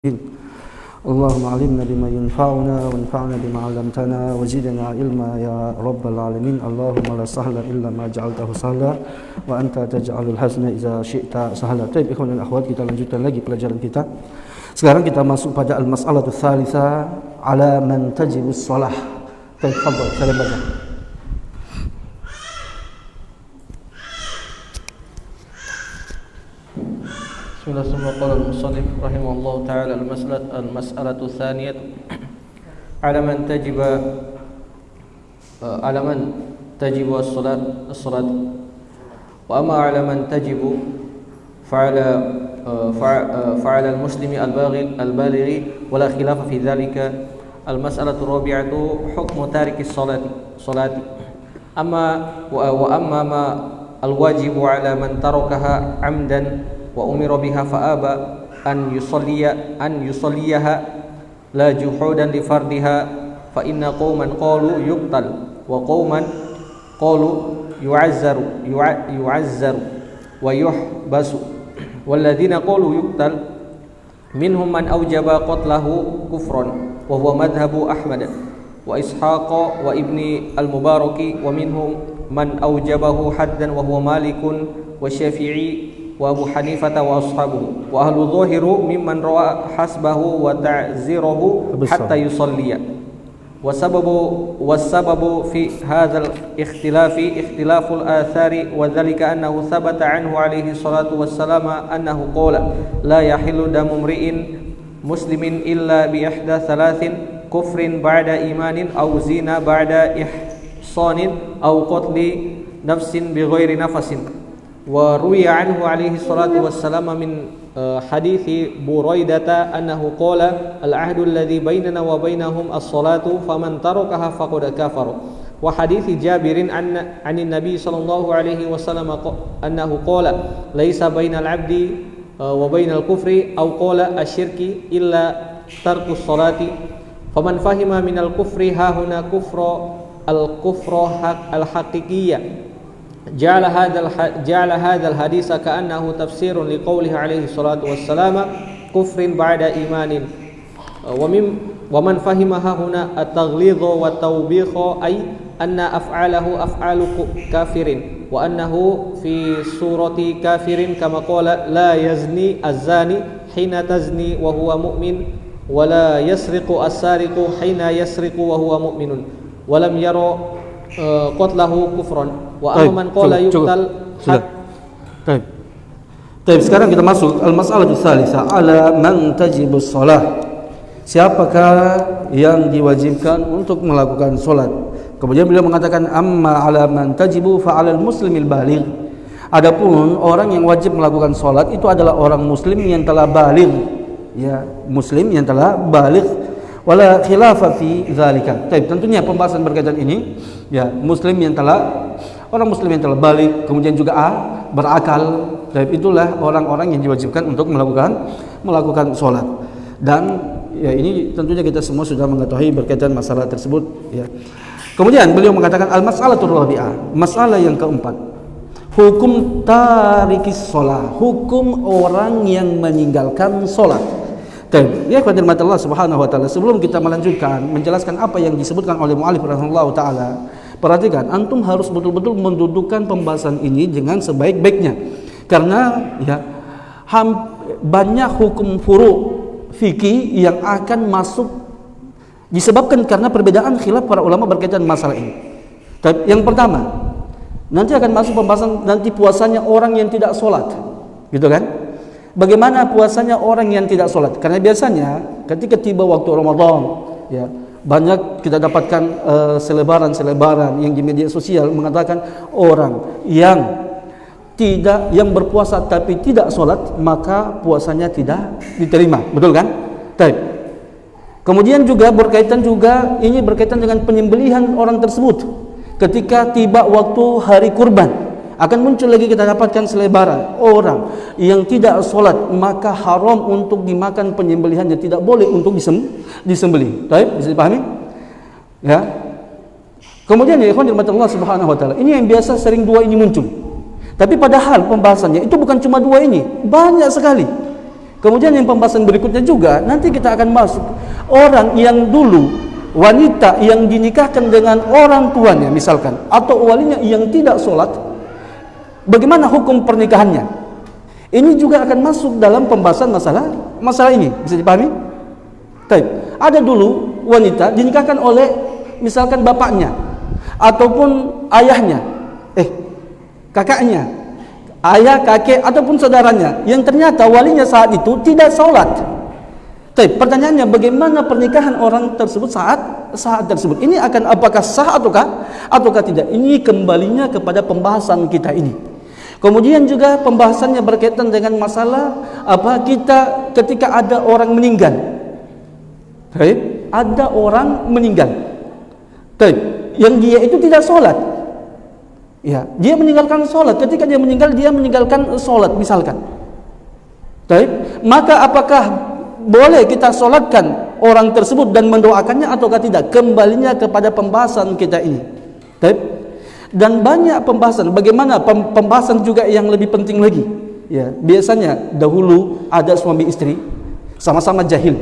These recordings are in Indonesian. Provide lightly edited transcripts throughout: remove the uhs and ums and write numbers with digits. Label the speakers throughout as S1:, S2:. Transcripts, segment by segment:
S1: اللهم علمنا بما ينفعنا وانفعنا بما علمتنا وزدنا علما يا رب العالمين. اللهم لا سهل إلا ما جعلته سهلا وأنت تجعل الحزن إذا شئت سهلا. Baik, ikhwan dan akhwat, kita lanjutkan lagi pelajaran kita. Sekarang kita masuk pada al-mas'alatu tsalitsa ala man tajibus shalah. Baik, fadhal, saya baca.
S2: Bismillahirrahmanirrahim. Qala al-musannif rahimahullah ta'ala al-mas'alatu tsaniyah ala man tajibu as-salat wa amma ala man tajibu fa'ala al-muslimi al-balighi wala khilafa fi dhalika. Al-mas'alatu rabi'atu hukmu tariki as-salati amma ma al-wajibu ala man tarakaha 'amdan wa umira biha fa'aba an yusalliyaha la juhudan li fardiha fa inna qauman qalu yuqtal wa qauman qalu yu'azzaru wa yuhbasu walladhina qalu yuqtal minhum man awjaba qatlahu kufran wa huwa madhhabu Ahmad wa Ishaq wa ibni al-Mubaraki wa minhum man awjabahu haddan wa huwa Malikun wa Syafi'i wa Abu Hanifah wa ashabuhu wa ahlu dhahiru mimman rawa hasbahu wa ta'zirahu hatta yusalliya wa sababu fi hadzal ikhtilaful athari wa dhalika annahu thabata anhu alayhi salatu wassalam annahu qala la yahillu damu mri'in muslimin illa bi ihda thalathin kufrin ba'da imanin aw zina ba'da ihsanin aw qatli nafsin bighairi nafasin. Wa ruwiya anhu alaihi salatu wassalam min hadithi Buraidah annahu qala al-ahdu alladhi bainana wa bainahum as-salatu faman tarakaha faqad kafara. Wa hadithi Jabirin anin Nabi sallallahu alaihi wasallam annahu qala laisa bainal abdi wa bainal kufri aw qala asyirki illa tarkus salati faman fahima minal kufri hahuna kufra al-haqiqiyyah جعل هذا الحديث كأنه تفسير لقوله عليه الصلاة والسلام كفر بعد إيمان ومن فهمها هنا التغليظ والتوبيخ أي أن أفعاله أفعال كافر وأنه في صورة كافر كما قال لا يزني الزاني حين تزني وهو مؤمن ولا يسرق السارق حين يسرق وهو مؤمن ولم يرى قتله كفرا wa amman qala yuqtal.
S1: Baik, sekarang kita masuk al-mas'alatu tsalitsah ala man tajibus shalah. Siapakah yang diwajibkan untuk melakukan salat? Kemudian beliau mengatakan amma ala man tajibu fa 'alal muslimil baligh. Adapun orang yang wajib melakukan salat itu adalah orang muslim yang telah baligh, ya, muslim yang telah baligh. Wala khilafa fi dzalika. Baik, tentunya pembahasan berkaitan ini, ya, orang muslim yang telah balik, kemudian juga berakal. Baik, itulah orang-orang yang diwajibkan untuk melakukan sholat. Dan ya, ini tentunya kita semua sudah mengetahui berkaitan masalah tersebut, ya. Kemudian beliau mengatakan al-mas'alatur rabi'ah, masalah yang keempat, hukum tarikis sholat, hukum orang yang meninggalkan sholat. Ya, kepada Allah Subhanahu wa taala, sebelum kita melanjutkan menjelaskan apa yang disebutkan oleh mu'allif rahimahullah taala, perhatikan, antum harus betul-betul mendudukkan pembahasan ini dengan sebaik-baiknya. Karena ya, banyak hukum furu' fikih yang akan masuk disebabkan karena perbedaan khilaf para ulama berkaitan masalah ini. Yang pertama, nanti akan masuk pembahasan nanti puasanya orang yang tidak sholat, gitu kan? Bagaimana puasanya orang yang tidak sholat? Karena biasanya ketika tiba waktu Ramadan, ya, banyak kita dapatkan selebaran yang di media sosial mengatakan orang yang berpuasa tapi tidak sholat maka puasanya tidak diterima, betul kan? Baik. Kemudian juga berkaitan dengan penyembelihan orang tersebut ketika tiba waktu hari kurban. Akan muncul lagi kita dapatkan selebaran orang yang tidak sholat maka haram untuk dimakan penyembelihannya, tidak boleh untuk disembelih. Baik, bisa dipahami? Ya. Kemudian ya ikhwan Allah Subhanahu wa taala, ini yang biasa sering dua ini muncul. Tapi padahal pembahasannya itu bukan cuma dua ini, banyak sekali. Kemudian yang pembahasan berikutnya juga nanti kita akan masuk orang yang dulu wanita yang dinikahkan dengan orang tuanya misalkan atau walinya yang tidak sholat, bagaimana hukum pernikahannya? Ini juga akan masuk dalam pembahasan masalah ini. Bisa dipahami? Baik. Ada dulu wanita dinikahkan oleh misalkan bapaknya ataupun ayahnya, kakaknya, ayah, kakek ataupun saudaranya yang ternyata walinya saat itu tidak sholat. Baik, pertanyaannya bagaimana pernikahan orang tersebut saat tersebut? Ini akan apakah sah ataukah tidak? Ini kembalinya kepada pembahasan kita ini. Kemudian juga pembahasannya berkaitan dengan masalah kita ketika ada orang meninggal. Baik, ada orang meninggal. Baik, yang dia itu tidak sholat. Ya, dia meninggalkan sholat. Ketika dia meninggalkan sholat misalkan. Baik, maka apakah boleh kita sholatkan orang tersebut dan mendoakannya ataukah tidak? Kembalinya kepada pembahasan kita ini. Baik. Dan banyak pembahasan. Bagaimana pembahasan juga yang lebih penting lagi. Ya, biasanya dahulu ada suami istri sama-sama jahil.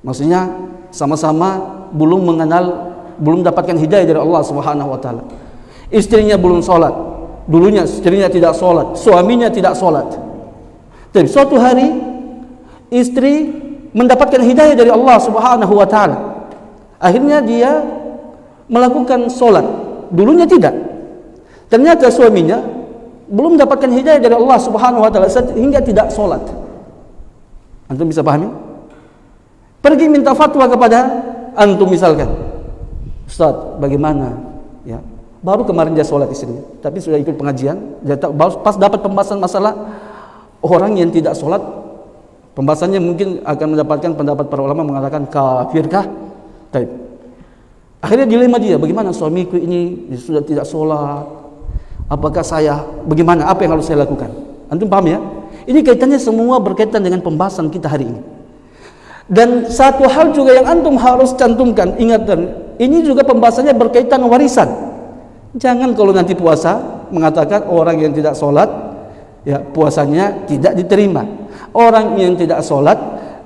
S1: Maksudnya sama-sama belum dapatkan hidayah dari Allah Subhanahu wa taala. Istrinya belum sholat. Dulunya istrinya tidak sholat, suaminya tidak sholat. Tapi suatu hari istri mendapatkan hidayah dari Allah Subhanahu wa taala. Akhirnya dia melakukan sholat. Dulunya tidak. Ternyata suaminya belum mendapatkan hidayah dari Allah Subhanahu wa taala sehingga tidak sholat. Antum bisa pahami? Pergi minta fatwa kepada antum misalkan. Ustaz, bagaimana? Ya, baru kemarin dia sholat istrinya, tapi sudah ikut pengajian, pas dapat pembahasan masalah orang yang tidak sholat, pembahasannya mungkin akan mendapatkan pendapat para ulama mengatakan kafirkah? Baik. Akhirnya dilema dia, bagaimana suamiku ini sudah tidak sholat, apakah bagaimana, apa yang harus saya lakukan? Antum paham ya? Ini kaitannya semua berkaitan dengan pembahasan kita hari ini. Dan satu hal juga yang antum harus cantumkan, ingat, ini juga pembahasannya berkaitan warisan. Jangan kalau nanti puasa mengatakan orang yang tidak sholat, ya puasanya tidak diterima. Orang yang tidak sholat,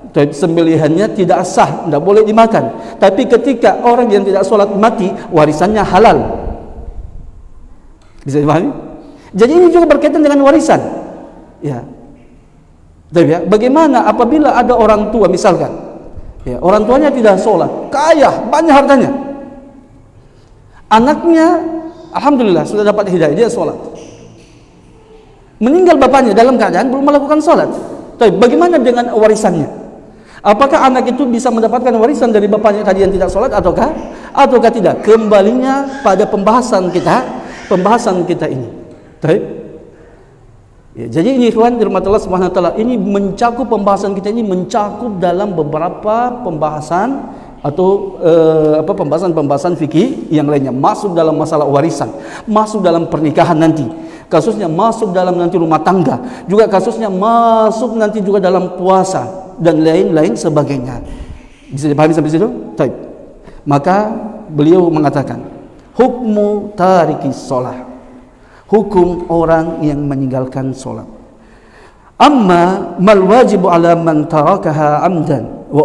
S1: sembelihannya tidak sah, tidak boleh dimakan. Tapi ketika orang yang tidak sholat mati, warisannya halal. Bisa dipahami? Jadi ini juga berkaitan dengan warisan. Ya. Bagaimana apabila ada orang tua misalkan, ya, orang tuanya tidak sholat, kaya, banyak hartanya. Anaknya, alhamdulillah sudah dapat hidayah, dia sholat. Meninggal bapaknya dalam keadaan belum melakukan sholat. Tapi bagaimana dengan warisannya? Apakah anak itu bisa mendapatkan warisan dari bapaknya tadi yang tidak sholat ataukah tidak? Kembalinya pada pembahasan kita ini. Baik. Ya, jadi ini ikhwan dirahmati Allah Subhanahu wa taala, ini mencakup pembahasan kita ini mencakup dalam beberapa pembahasan atau pembahasan fikih yang lainnya, masuk dalam masalah warisan, masuk dalam pernikahan nanti, kasusnya masuk dalam nanti rumah tangga, juga kasusnya masuk nanti juga dalam puasa dan lain-lain sebagainya. Bisa dipahami sampai situ? Baik. Maka beliau mengatakan hukmu tariki sholah, hukum orang yang meninggalkan sholat. Amma mal wajibu ala man tarakaha amdan wa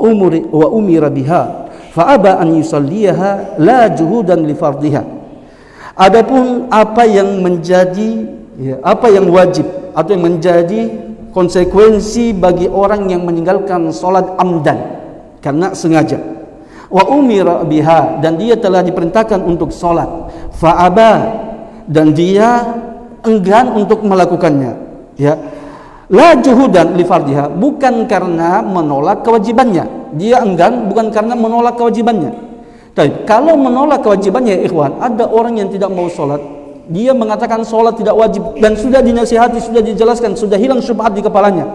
S1: umira biha fa aba an yusalliha la juhudan li fardhiha. Adapun apa yang wajib atau yang menjadi konsekuensi bagi orang yang meninggalkan sholat amdan karena sengaja, wa umira biha, dan dia telah diperintahkan untuk sholat, fa'aba, dan dia enggan untuk melakukannya, ya, la juhudan li fardhiha, bukan karena menolak kewajibannya, dia enggan bukan karena menolak kewajibannya. Tapi kalau menolak kewajibannya, ikhwan, ada orang yang tidak mau sholat, dia mengatakan sholat tidak wajib, dan sudah dinasihati, sudah dijelaskan, sudah hilang syubhat di kepalanya,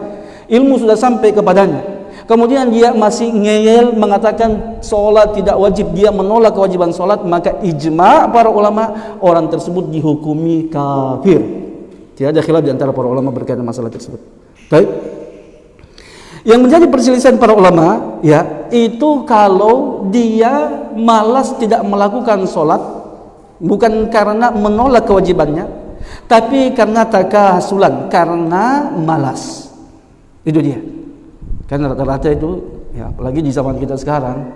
S1: ilmu sudah sampai kepadanya, kemudian dia masih ngeyel mengatakan sholat tidak wajib, dia menolak kewajiban sholat, maka ijma' para ulama, orang tersebut dihukumi kafir. Tidak ada khilaf di antara para ulama berkaitan masalah tersebut. Baik. Yang menjadi perselisihan para ulama, ya, itu kalau dia malas tidak melakukan sholat, bukan karena menolak kewajibannya, tapi karena takasulan, karena malas. Itu dia. Karena rata-rata itu, ya, apalagi di zaman kita sekarang,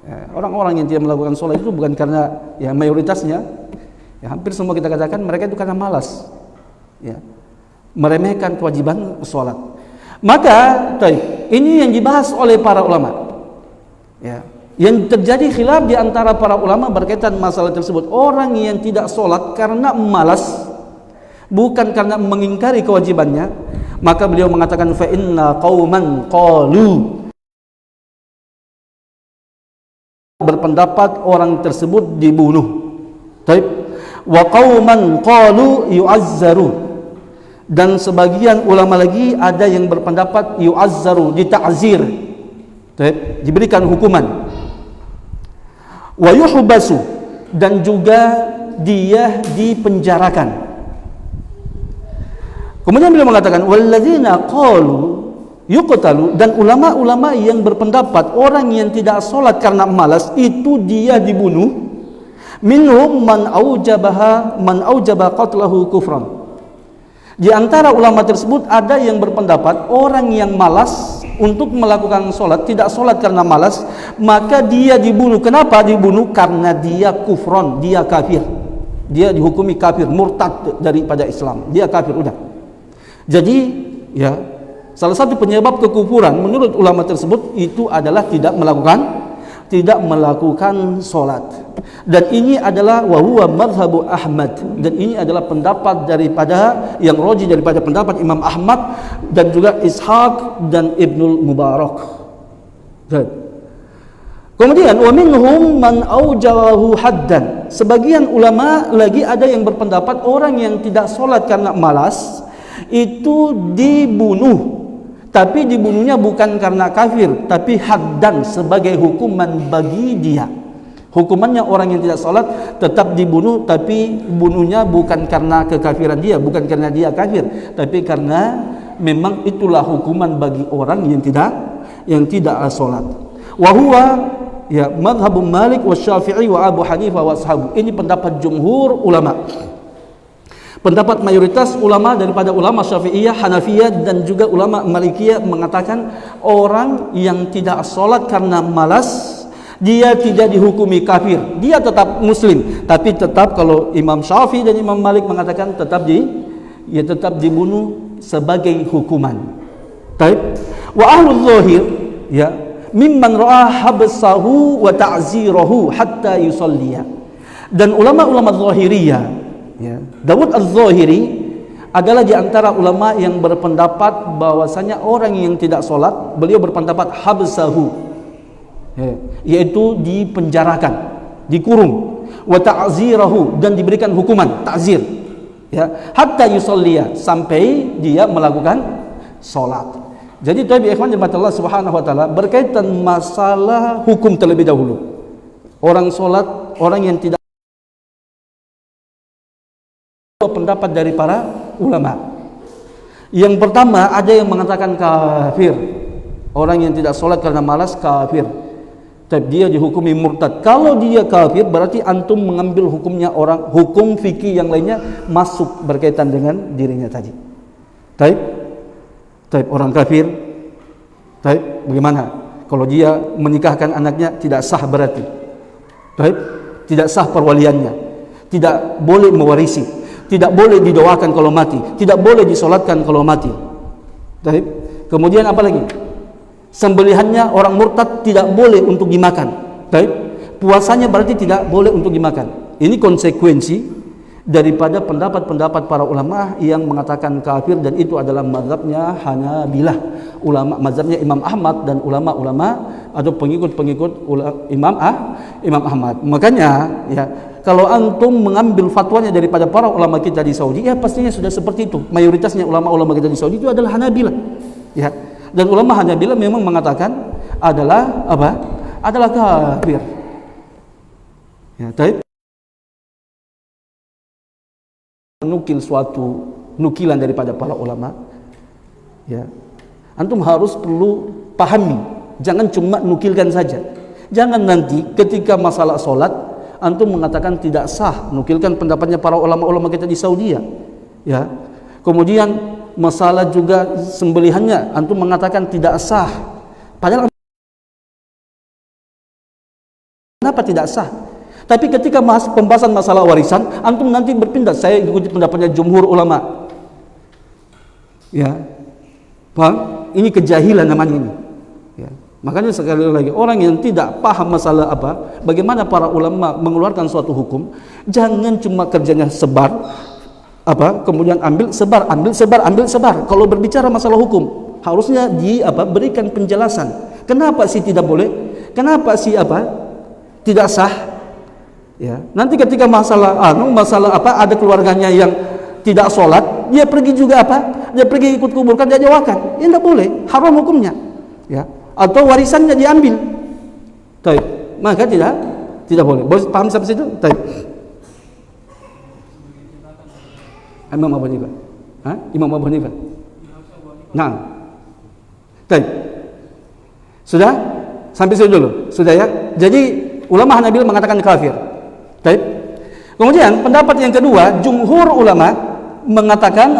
S1: ya, orang-orang yang tidak melakukan sholat itu bukan karena, ya, mayoritasnya, ya, hampir semua kita katakan mereka itu karena malas, ya, meremehkan kewajiban sholat. Maka ini yang dibahas oleh para ulama, ya, yang terjadi khilaf di antara para ulama berkaitan masalah tersebut. Orang yang tidak sholat karena malas, bukan karena mengingkari kewajibannya, maka beliau mengatakan fa inna qauman qalu, berpendapat orang tersebut dibunuh. Taib. Wa qauman qalu yu'azzaru, dan sebagian ulama lagi ada yang berpendapat yu'azzaru, dita'zir. Taib, diberikan hukuman. Wa yuhbasu, dan juga dia dipenjarakan. Kemudian beliau mengatakan walladzina qalu yuqtalu, dan ulama-ulama yang berpendapat orang yang tidak sholat karena malas itu dia dibunuh. Minhum man aujaba qatlahu kufran. Di antara ulama tersebut ada yang berpendapat orang yang malas untuk melakukan sholat, tidak sholat karena malas, maka dia dibunuh. Kenapa dibunuh? Karena dia kufron, dia kafir, dia dihukumi kafir, murtad daripada Islam, dia kafir, udah. Jadi, ya, salah satu penyebab kekufuran menurut ulama tersebut itu adalah tidak melakukan sholat. Dan ini adalah wahuwa madhabu Ahmad, dan ini adalah pendapat daripada yang roji daripada pendapat Imam Ahmad dan juga Ishaq dan Ibnul Mubarak. Kemudian wa minhum man aujawahu haddan, sebagian ulama lagi ada yang berpendapat orang yang tidak sholat karena malas itu dibunuh, tapi dibunuhnya bukan karena kafir, tapi haddan, sebagai hukuman bagi dia. Hukumannya orang yang tidak sholat tetap dibunuh, tapi bunuhnya bukan karena kekafiran dia, bukan karena dia kafir, tapi karena memang itulah hukuman bagi orang yang tidak sholat. Wahuwa, ya, madhabu Malik wa Syafi'i wa Abu Hanifah wa ashabu. Ini pendapat jumhur ulama. Pendapat mayoritas ulama daripada ulama Syafi'iyah, Hanafiyah dan juga ulama Malikiyah mengatakan orang yang tidak sholat karena malas dia tidak dihukumi kafir, dia tetap muslim, tapi tetap kalau Imam Syafi'i dan Imam Malik mengatakan tetap dibunuh sebagai hukuman. Taib. Wa ahlul zahir, ya, mimman ra'a habsahu wa ta'zirahu hatta yusalliya. Dan ulama-ulama zahiriyah, ya, Dawud Az-Zahiri adalah di antara ulama yang berpendapat bahwasanya orang yang tidak sholat, beliau berpendapat habsahu, ya, yaitu dipenjarakan, dikurung, wa ta'zirahu, dan diberikan hukuman ta'zir, ya, hatta yusalliya, sampai dia melakukan sholat. Jadi tabi ikhwan jemaat Allah Subhanahu wa taala, berkaitan masalah hukum terlebih dahulu. Orang sholat, orang yang tidak, pendapat dari para ulama. Yang pertama ada yang mengatakan kafir, orang yang tidak sholat karena malas kafir, tapi dia dihukumi murtad. Kalau dia kafir berarti antum mengambil hukumnya orang, hukum fikih yang lainnya masuk berkaitan dengan dirinya tadi. Taib orang kafir, taib bagaimana? Kalau dia menikahkan anaknya tidak sah berarti, taib tidak sah perwaliannya, tidak boleh mewarisi, tidak boleh didoakan kalau mati, tidak boleh disolatkan kalau mati. Taib. Kemudian apa lagi? Sembelihannya orang murtad tidak boleh untuk dimakan. Taib. Puasanya berarti tidak boleh untuk dimakan. Ini konsekuensi daripada pendapat-pendapat para ulama yang mengatakan kafir, dan itu adalah mazhabnya Hanabilah, ulama mazhabnya Imam Ahmad dan ulama-ulama atau pengikut-pengikut Imam Ahmad. Makanya, ya, kalau antum mengambil fatwanya daripada para ulama kita di Saudi, ya pastinya sudah seperti itu. Mayoritasnya ulama-ulama kita di Saudi itu adalah Hanabilah. Ya. Dan ulama Hanabilah memang mengatakan adalah apa? Adalah kafir. Ya, taib. Menukil suatu nukilan daripada para ulama, ya, antum harus perlu pahami, jangan cuma nukilkan saja. Jangan nanti ketika masalah solat antum mengatakan tidak sah, nukilkan pendapatnya para ulama-ulama kita di Saudi, ya. Kemudian masalah juga sembelihannya antum mengatakan tidak sah. Padahal kenapa tidak sah? Tapi ketika pembahasan masalah warisan, antum nanti berpindah, saya ikuti pendapatnya jumhur ulama. Ya. Paham? Ini kejahilan namanya ini. Ya. Makanya sekali lagi, orang yang tidak paham masalah bagaimana para ulama mengeluarkan suatu hukum, jangan cuma kerjanya sebar, kemudian ambil sebar. Kalau berbicara masalah hukum, harusnya berikan penjelasan. Kenapa sih tidak boleh? Kenapa sih tidak sah? Ya. Nanti ketika masalah ada keluarganya yang tidak sholat, dia pergi juga dia pergi ikut kuburkan, dia jawabkan. Ya tidak boleh, haram hukumnya. Ya. Atau warisannya diambil. Taib. Maka tidak boleh. Bos paham sampai situ? Taib. Imam Abu Hanifah. Imam Abu Hanifah. Nah. Taib. Sudah? Sampai situ dulu. Sudah ya? Jadi ulama Hanabil mengatakan kafir. Taib. Kemudian pendapat yang kedua, jumhur ulama mengatakan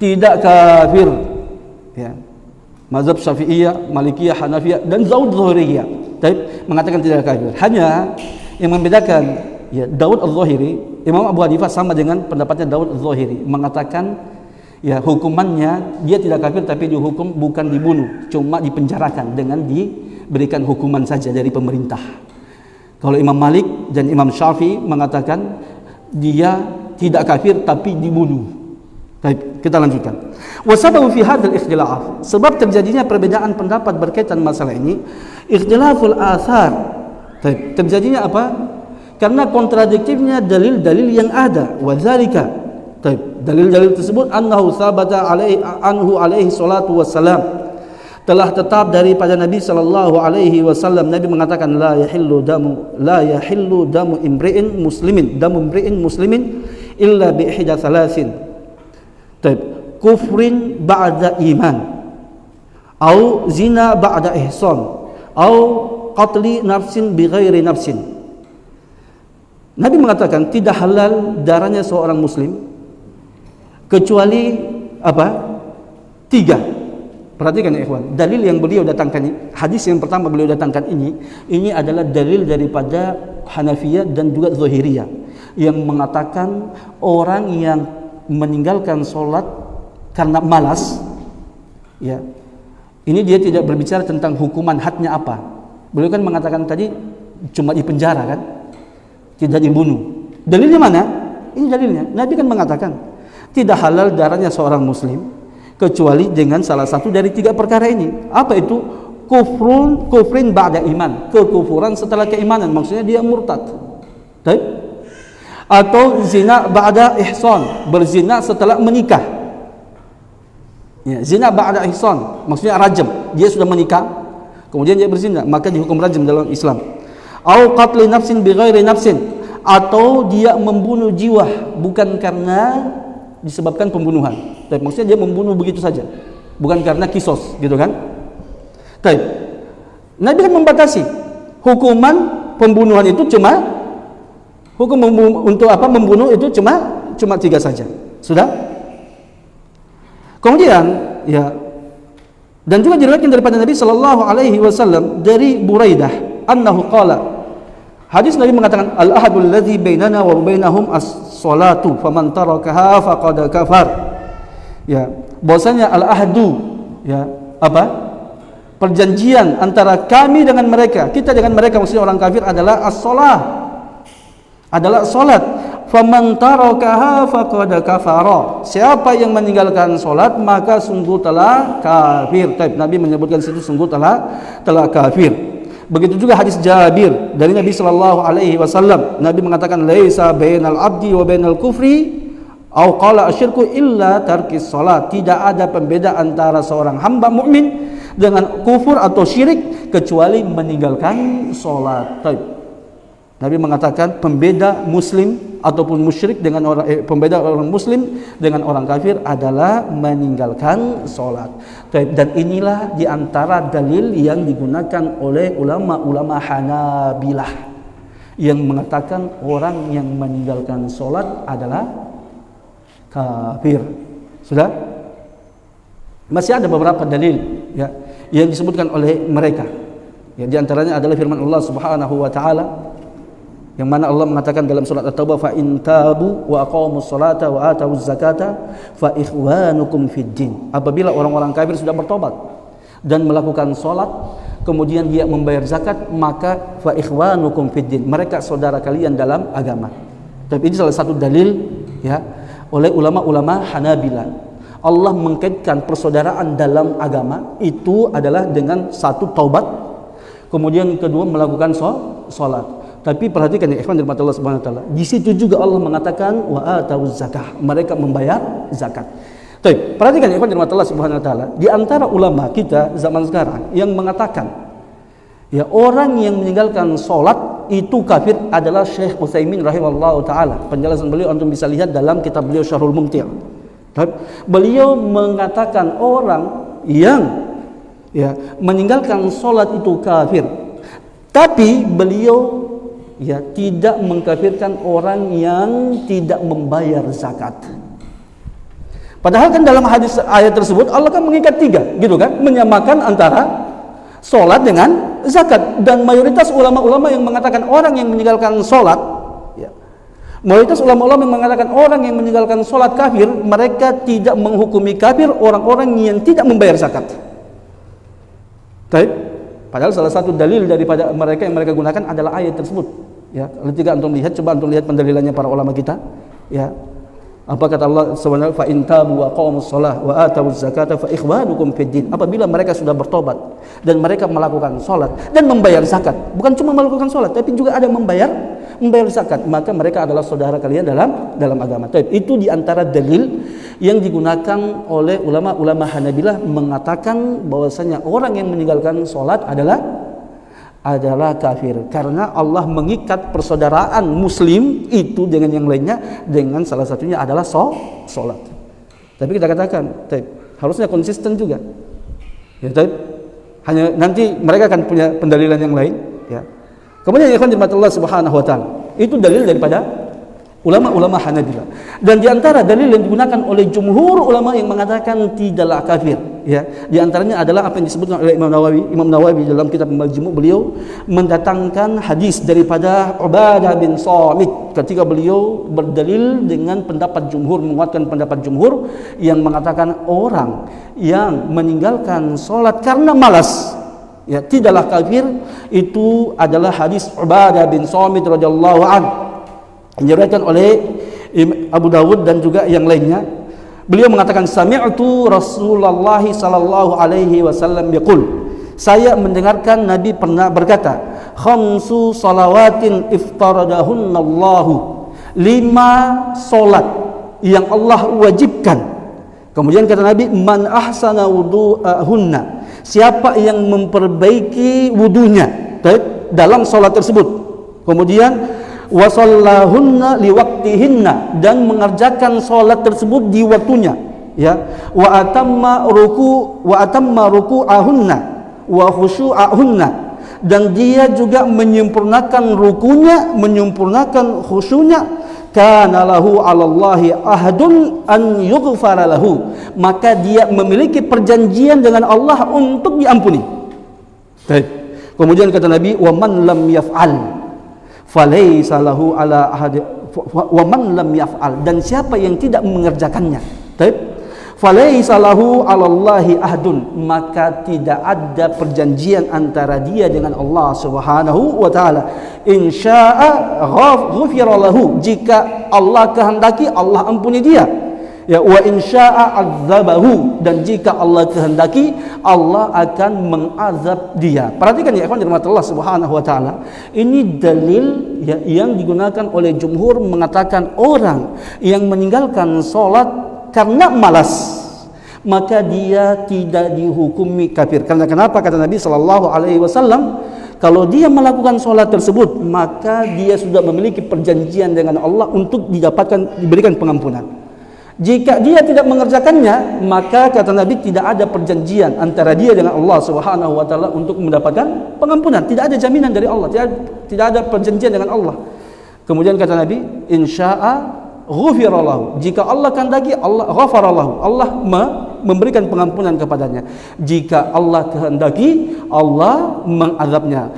S1: tidak kafir. Ya. Mazhab Syafi'iyah, Malikiyah, Hanafiyah dan Zuhriyah mengatakan tidak kafir. Hanya yang membedakan Daud Az-Zahiri, Imam Abu Hanifah sama dengan pendapatnya Daud Az-Zahiri, mengatakan hukumannya dia tidak kafir tapi dihukum bukan dibunuh, cuma dipenjarakan dengan diberikan hukuman saja dari pemerintah. Kalau Imam Malik dan Imam Syafi'i mengatakan dia tidak kafir tapi dibunuh. Baik, kita lanjutkan. Wasababu fi hadzal ikhtilaf, sebab terjadinya perbedaan pendapat berkaitan masalah ini, ikhtilaful athar. Baik, terjadinya karena kontradiktifnya dalil-dalil yang ada. Wa dzalika, dalil-dalil tersebut annahu sabata anhu alaihi salatu wassalam, telah tetap daripada Nabi sallallahu alaihi wasallam. Nabi mengatakan la yahillu damu imri'in muslimin illa bi ihda thalathin. Kufrin ba'da iman, au zina ba'da ihsan, au qatli nafsin bighairi nafsin. Nabi mengatakan tidak halal darahnya seorang muslim kecuali tiga. Perhatikan ya ikhwan, dalil yang beliau datangkan, hadis yang pertama beliau datangkan ini adalah dalil daripada Hanafiyah dan juga Zahiriyah yang mengatakan orang yang meninggalkan sholat karena malas, ya, ini dia tidak berbicara tentang hukuman hadnya apa. Beliau kan mengatakan tadi cuma dipenjara kan, tidak dibunuh. Dalilnya mana? Ini dalilnya. Nabi kan mengatakan tidak halal darahnya seorang muslim kecuali dengan salah satu dari tiga perkara ini. Apa itu? Kufrin ba'da iman, kekufuran setelah keimanan, maksudnya dia murtad. Baik? Atau zina ba'da ihsan, berzina setelah menikah. Ya, zina ba'da ihsan maksudnya rajam, dia sudah menikah kemudian dia berzina, maka dihukum rajam dalam Islam. Au qatli nafsin bighairi nafsin, atau dia membunuh jiwa bukan karena disebabkan pembunuhan. Tapi maksudnya dia membunuh begitu saja, bukan karena kisos, gitu kan? Baik. Nabi kan membatasi hukuman pembunuhan itu membunuh itu cuma tiga saja. Sudah? Kemudian dan juga diriwayatkan daripada Nabi sallallahu alaihi wasallam dari Buraidah annahu qala, hadis Nabi mengatakan al-ahadul ladzi bainana wa bainahum as-salatu faman tarakaha faqad kafar. Ya, bahwasanya al-ahdu perjanjian antara kami dengan mereka, kita dengan mereka, maksudnya orang kafir adalah as-shalah, adalah salat. Faman tarakaha faqad kafara, siapa yang meninggalkan salat maka sungguh telah kafir. Nabi menyebutkan situ sungguh telah kafir. Begitu juga hadis Jabir dari Nabi sallallahu alaihi wasallam, Nabi mengatakan laisa bainal abdi wa bainal kufri au qala asyirku illa tarkis salat, tidak ada pembeda antara seorang hamba mukmin dengan kufur atau syirik kecuali meninggalkan salat. Nabi mengatakan pembeda muslim ataupun musyrik dengan pembeda orang muslim dengan orang kafir adalah meninggalkan salat. Dan inilah diantara dalil yang digunakan oleh ulama-ulama Hanabilah yang mengatakan orang yang meninggalkan salat adalah kafir. Sudah? Masih ada beberapa dalil ya yang disebutkan oleh mereka. Ya, di antaranya adalah firman Allah Subhanahu wa taala yang mana Allah mengatakan dalam surat At-Taubah, fa in tabu wa aqamus salata wa atuz zakata fa ikhwanukum fid din. Apabila orang-orang kafir sudah bertobat dan melakukan salat kemudian dia membayar zakat, maka fa ikhwanukum fid din, mereka saudara kalian dalam agama. Tapi ini salah satu dalil ya oleh ulama-ulama Hanabilah. Allah mengkaitkan persaudaraan dalam agama itu adalah dengan satu taubat, kemudian kedua melakukan salat. Tapi perhatikan ya ikhwan dirahmati Allah Subhanahu wa taala. Di situ juga Allah mengatakan wa atuz zakah, mereka membayar zakat. Baik, perhatikan ya ikhwan dirahmati Allah Subhanahu wa taala. Di antara ulama kita zaman sekarang yang mengatakan ya orang yang meninggalkan salat itu kafir adalah Syekh Utsaimin rahimahullahu taala. Penjelasan beliau antum bisa lihat dalam kitab beliau Syarhul Mumti'. Beliau mengatakan orang yang ya meninggalkan salat itu kafir. Tapi beliau ya tidak mengkafirkan orang yang tidak membayar zakat. Padahal kan dalam hadis ayat tersebut Allah kan mengikat tiga, gitu kan, menyamakan antara salat dengan zakat. Dan mayoritas ulama-ulama yang mengatakan orang yang meninggalkan salat, ya, mayoritas ulama-ulama yang mengatakan orang yang meninggalkan salat kafir, mereka tidak menghukumi kafir orang-orang yang tidak membayar zakat. Baik. Padahal salah satu dalil daripada mereka yang mereka gunakan adalah ayat tersebut. Ya, ketika antum lihat, coba antum lihat pendalilannya para ulama kita. Ya, apa kata Allah Subhanahu wa ta'ala, fa in tabu wa aqamus shalah wa atuz zakata fa ikhwanukum fid din. Apabila mereka sudah bertobat dan mereka melakukan salat dan membayar zakat, bukan cuma melakukan salat tapi juga ada membayar zakat, maka mereka adalah saudara kalian dalam agama. Itu di antara dalil yang digunakan oleh ulama-ulama Hanabilah mengatakan bahwasanya orang yang meninggalkan salat adalah kafir karena Allah mengikat persaudaraan muslim itu dengan yang lainnya dengan salah satunya adalah salat. Tapi kita katakan, harusnya konsisten juga. Ya, hanya nanti mereka akan punya pendalilan yang lain, ya. Kemudian ikhwan Allah Subhanahu wa taala, itu dalil daripada ulama-ulama Hanabilah. Dan di antara dalil yang digunakan oleh jumhur ulama yang mengatakan tidaklah kafir, ya. Di antaranya adalah apa yang disebutkan oleh Imam Nawawi dalam kitab Al-Majmu'. Beliau mendatangkan hadis daripada Ubadah bin Samit ketika beliau berdalil dengan pendapat jumhur, menguatkan pendapat jumhur yang mengatakan orang yang meninggalkan salat karena malas, ya, tidaklah kafir. Itu adalah hadis Ubadah bin Samit radhiyallahu anhu, diriwayatkan oleh Abu Dawud dan juga yang lainnya. Beliau mengatakan sami'tu Rasulullah sallallahu alaihi wasallam yaqul, saya mendengarkan Nabi pernah berkata, khamsu salawatin iftaradahunallahu, 5 salat yang Allah wajibkan. Kemudian kata Nabi, man ahsana wudu'ahunna, siapa yang memperbaiki wudunya dalam salat tersebut. Kemudian wasallahunna liwaqtihinna, dan mengerjakan salat tersebut di waktunya, ya, wa atamma ruku'ahunna wa khusyu'ahunna, dan dia juga menyempurnakan rukunya, menyempurnakan khusyunya, kana lahu 'alallahi ahdun an yughfara lahu, maka dia memiliki perjanjian dengan Allah untuk diampuni. Baik. Kemudian kata Nabi, wa man lam yaf'al falaysa lahu ala ahad, wa man lam yaf'al, dan siapa yang tidak mengerjakannya, falaysa lahu 'alallahi ahdun, maka tidak ada perjanjian antara dia dengan Allah Subhanahu wa taala. In syaa'a ghufira lahu, jika Allah kehendaki Allah ampuni dia, ya, wa in syaa'a 'adzabahu, dan jika Allah kehendaki Allah akan mengazab dia. Perhatikan ya ikhwan dirahmati Allah Subhanahu wa taala. Ini dalil ya, yang digunakan oleh jumhur mengatakan orang yang meninggalkan salat karena malas, maka dia tidak dihukumi kafir. Karena kenapa? Kata Nabi sallallahu alaihi wasallam, kalau dia melakukan salat tersebut, maka dia sudah memiliki perjanjian dengan Allah untuk diberikan pengampunan. Jika dia tidak mengerjakannya, maka kata Nabi tidak ada perjanjian antara dia dengan Allah Subhanahu wa taala untuk mendapatkan pengampunan. Tidak ada jaminan dari Allah, tidak ada perjanjian dengan Allah. Kemudian kata Nabi, insya'a ghufira lahu. Jika Allah kehendaki, Allah ghafara lahu. Allah memberikan pengampunan kepadanya. Jika Allah kehendaki, Allah mengazabnya.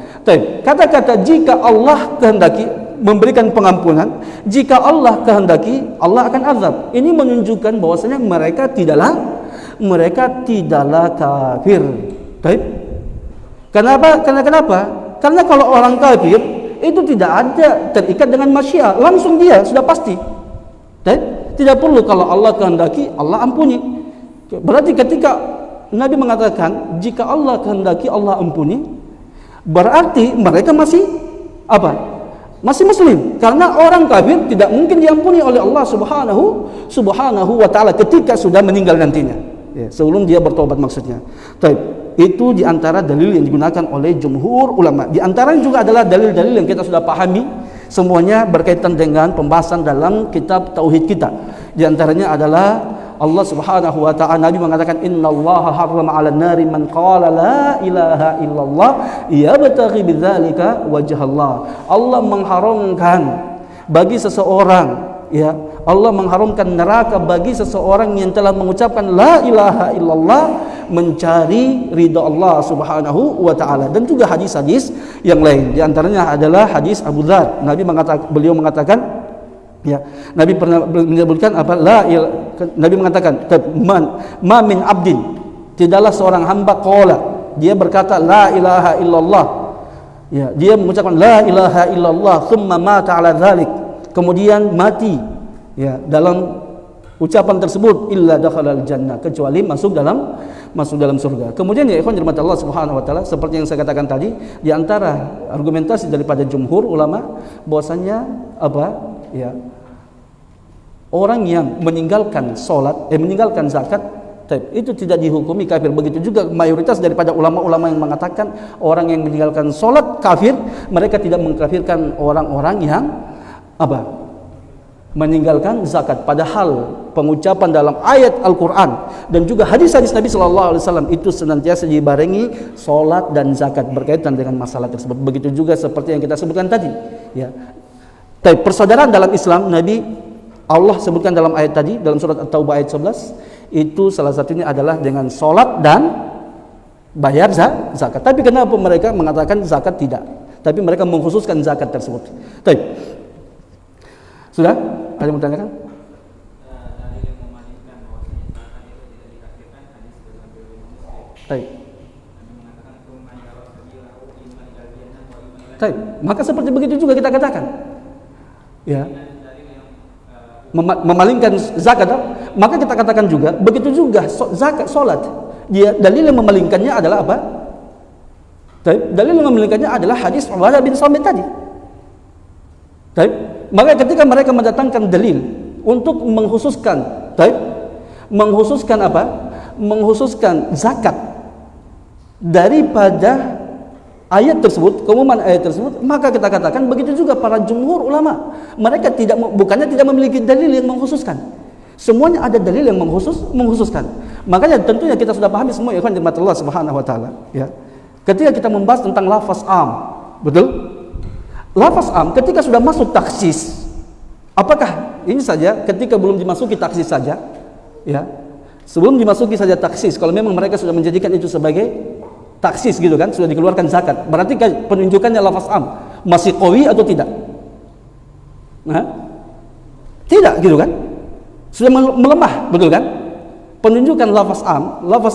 S1: Kata-kata jika Allah kehendaki memberikan pengampunan, jika Allah kehendaki, Allah akan azab. Ini menunjukkan bahwasanya mereka tidaklah kafir. Kenapa? Karena kalau orang kafir itu tidak ada terikat dengan masyiah, langsung dia sudah pasti. Tidak perlu kalau Allah kehendaki, Allah ampuni. Berarti ketika Nabi mengatakan jika Allah kehendaki, Allah ampuni, berarti mereka masih apa? Masih muslim. Karena orang kafir tidak mungkin diampuni oleh Allah Subhanahu wa taala ketika sudah meninggal nantinya. Ya, sebelum dia bertobat maksudnya. Itu diantara dalil yang digunakan oleh jumhur ulama. Di antaranya juga adalah dalil-dalil yang kita sudah pahami, semuanya berkaitan dengan pembahasan dalam kitab tauhid kita. Di antaranya adalah Allah Subhanahu wa taala, Nabi mengatakan innallaha harrama 'alan nari man qala la ilaha illallah yabtaghi bidzalika wajhallah. Allah mengharamkan bagi seseorang, ya, Allah mengharamkan neraka bagi seseorang yang telah mengucapkan la ilaha illallah mencari ridha Allah Subhanahu wa taala. Dan juga hadis-hadis yang lain. Di antaranya adalah hadis Abu Dzar. Beliau mengatakan, ya, Nabi pernah menyebutkan apa? Nabi mengatakan, ma min abdin, tidaklah seorang hamba qala, dia berkata la ilaha illallah. Ya, dia mengucapkan la ilaha illallah thumma mata ala dzalik, kemudian mati, ya, dalam ucapan tersebut, illa dakhalal jannah, kecuali masuk dalam surga. Kemudian ya ikhwan dirahmati Allah Subhanahu wa taala, seperti yang saya katakan tadi, di antara argumentasi daripada jumhur ulama bahwasanya apa? Ya, orang yang meninggalkan salat, meninggalkan zakat, itu tidak dihukumi kafir. Begitu juga mayoritas daripada ulama-ulama yang mengatakan orang yang meninggalkan salat kafir. Mereka tidak mengkafirkan orang-orang yang apa? Meninggalkan zakat. Padahal pengucapan dalam ayat Al-Quran dan juga hadis-hadis Nabi SAW itu senantiasa dibarengi solat dan zakat berkaitan dengan masalah tersebut. Begitu juga seperti yang kita sebutkan tadi, ya. Tapi persaudaraan dalam Islam, Nabi Allah sebutkan dalam ayat tadi, dalam surat At-Taubah ayat 11, itu salah satunya adalah dengan solat dan bayar zakat. Tapi kenapa mereka mengatakan zakat tidak? Tapi mereka mengkhususkan zakat tersebut. Tapi sudah? Ada yang bertanyakan? Baik. Baik. Maka seperti begitu juga kita katakan, ya, memalingkan zakat, maka kita katakan juga begitu juga zakat, solat. Dia dalil yang memalingkannya adalah apa? Dalil yang memalingkannya adalah hadis Ubadah bin Samit tadi. Maka ketika mereka mendatangkan dalil untuk mengkhususkan apa? Mengkhususkan zakat daripada ayat tersebut, keumuman ayat tersebut, maka kita katakan begitu juga para jumhur ulama. Mereka bukannya tidak memiliki dalil yang mengkhususkan. Semuanya ada dalil yang mengkhususkan. Makanya tentunya kita sudah pahami semua, ya kan, dirahmati Allah Subhanahu wa taala, ya. Ketika kita membahas tentang lafaz am, betul? Lafaz am ketika sudah masuk taksis, apakah ini saja ketika belum dimasuki taksis saja, ya, sebelum dimasuki saja taksis, kalau memang mereka sudah menjadikan itu sebagai taksis gitu kan, sudah dikeluarkan zakat, berarti penunjukannya lafaz am masih qawi atau tidak? Tidak gitu kan, sudah melemah, betul kan? Penunjukan lafaz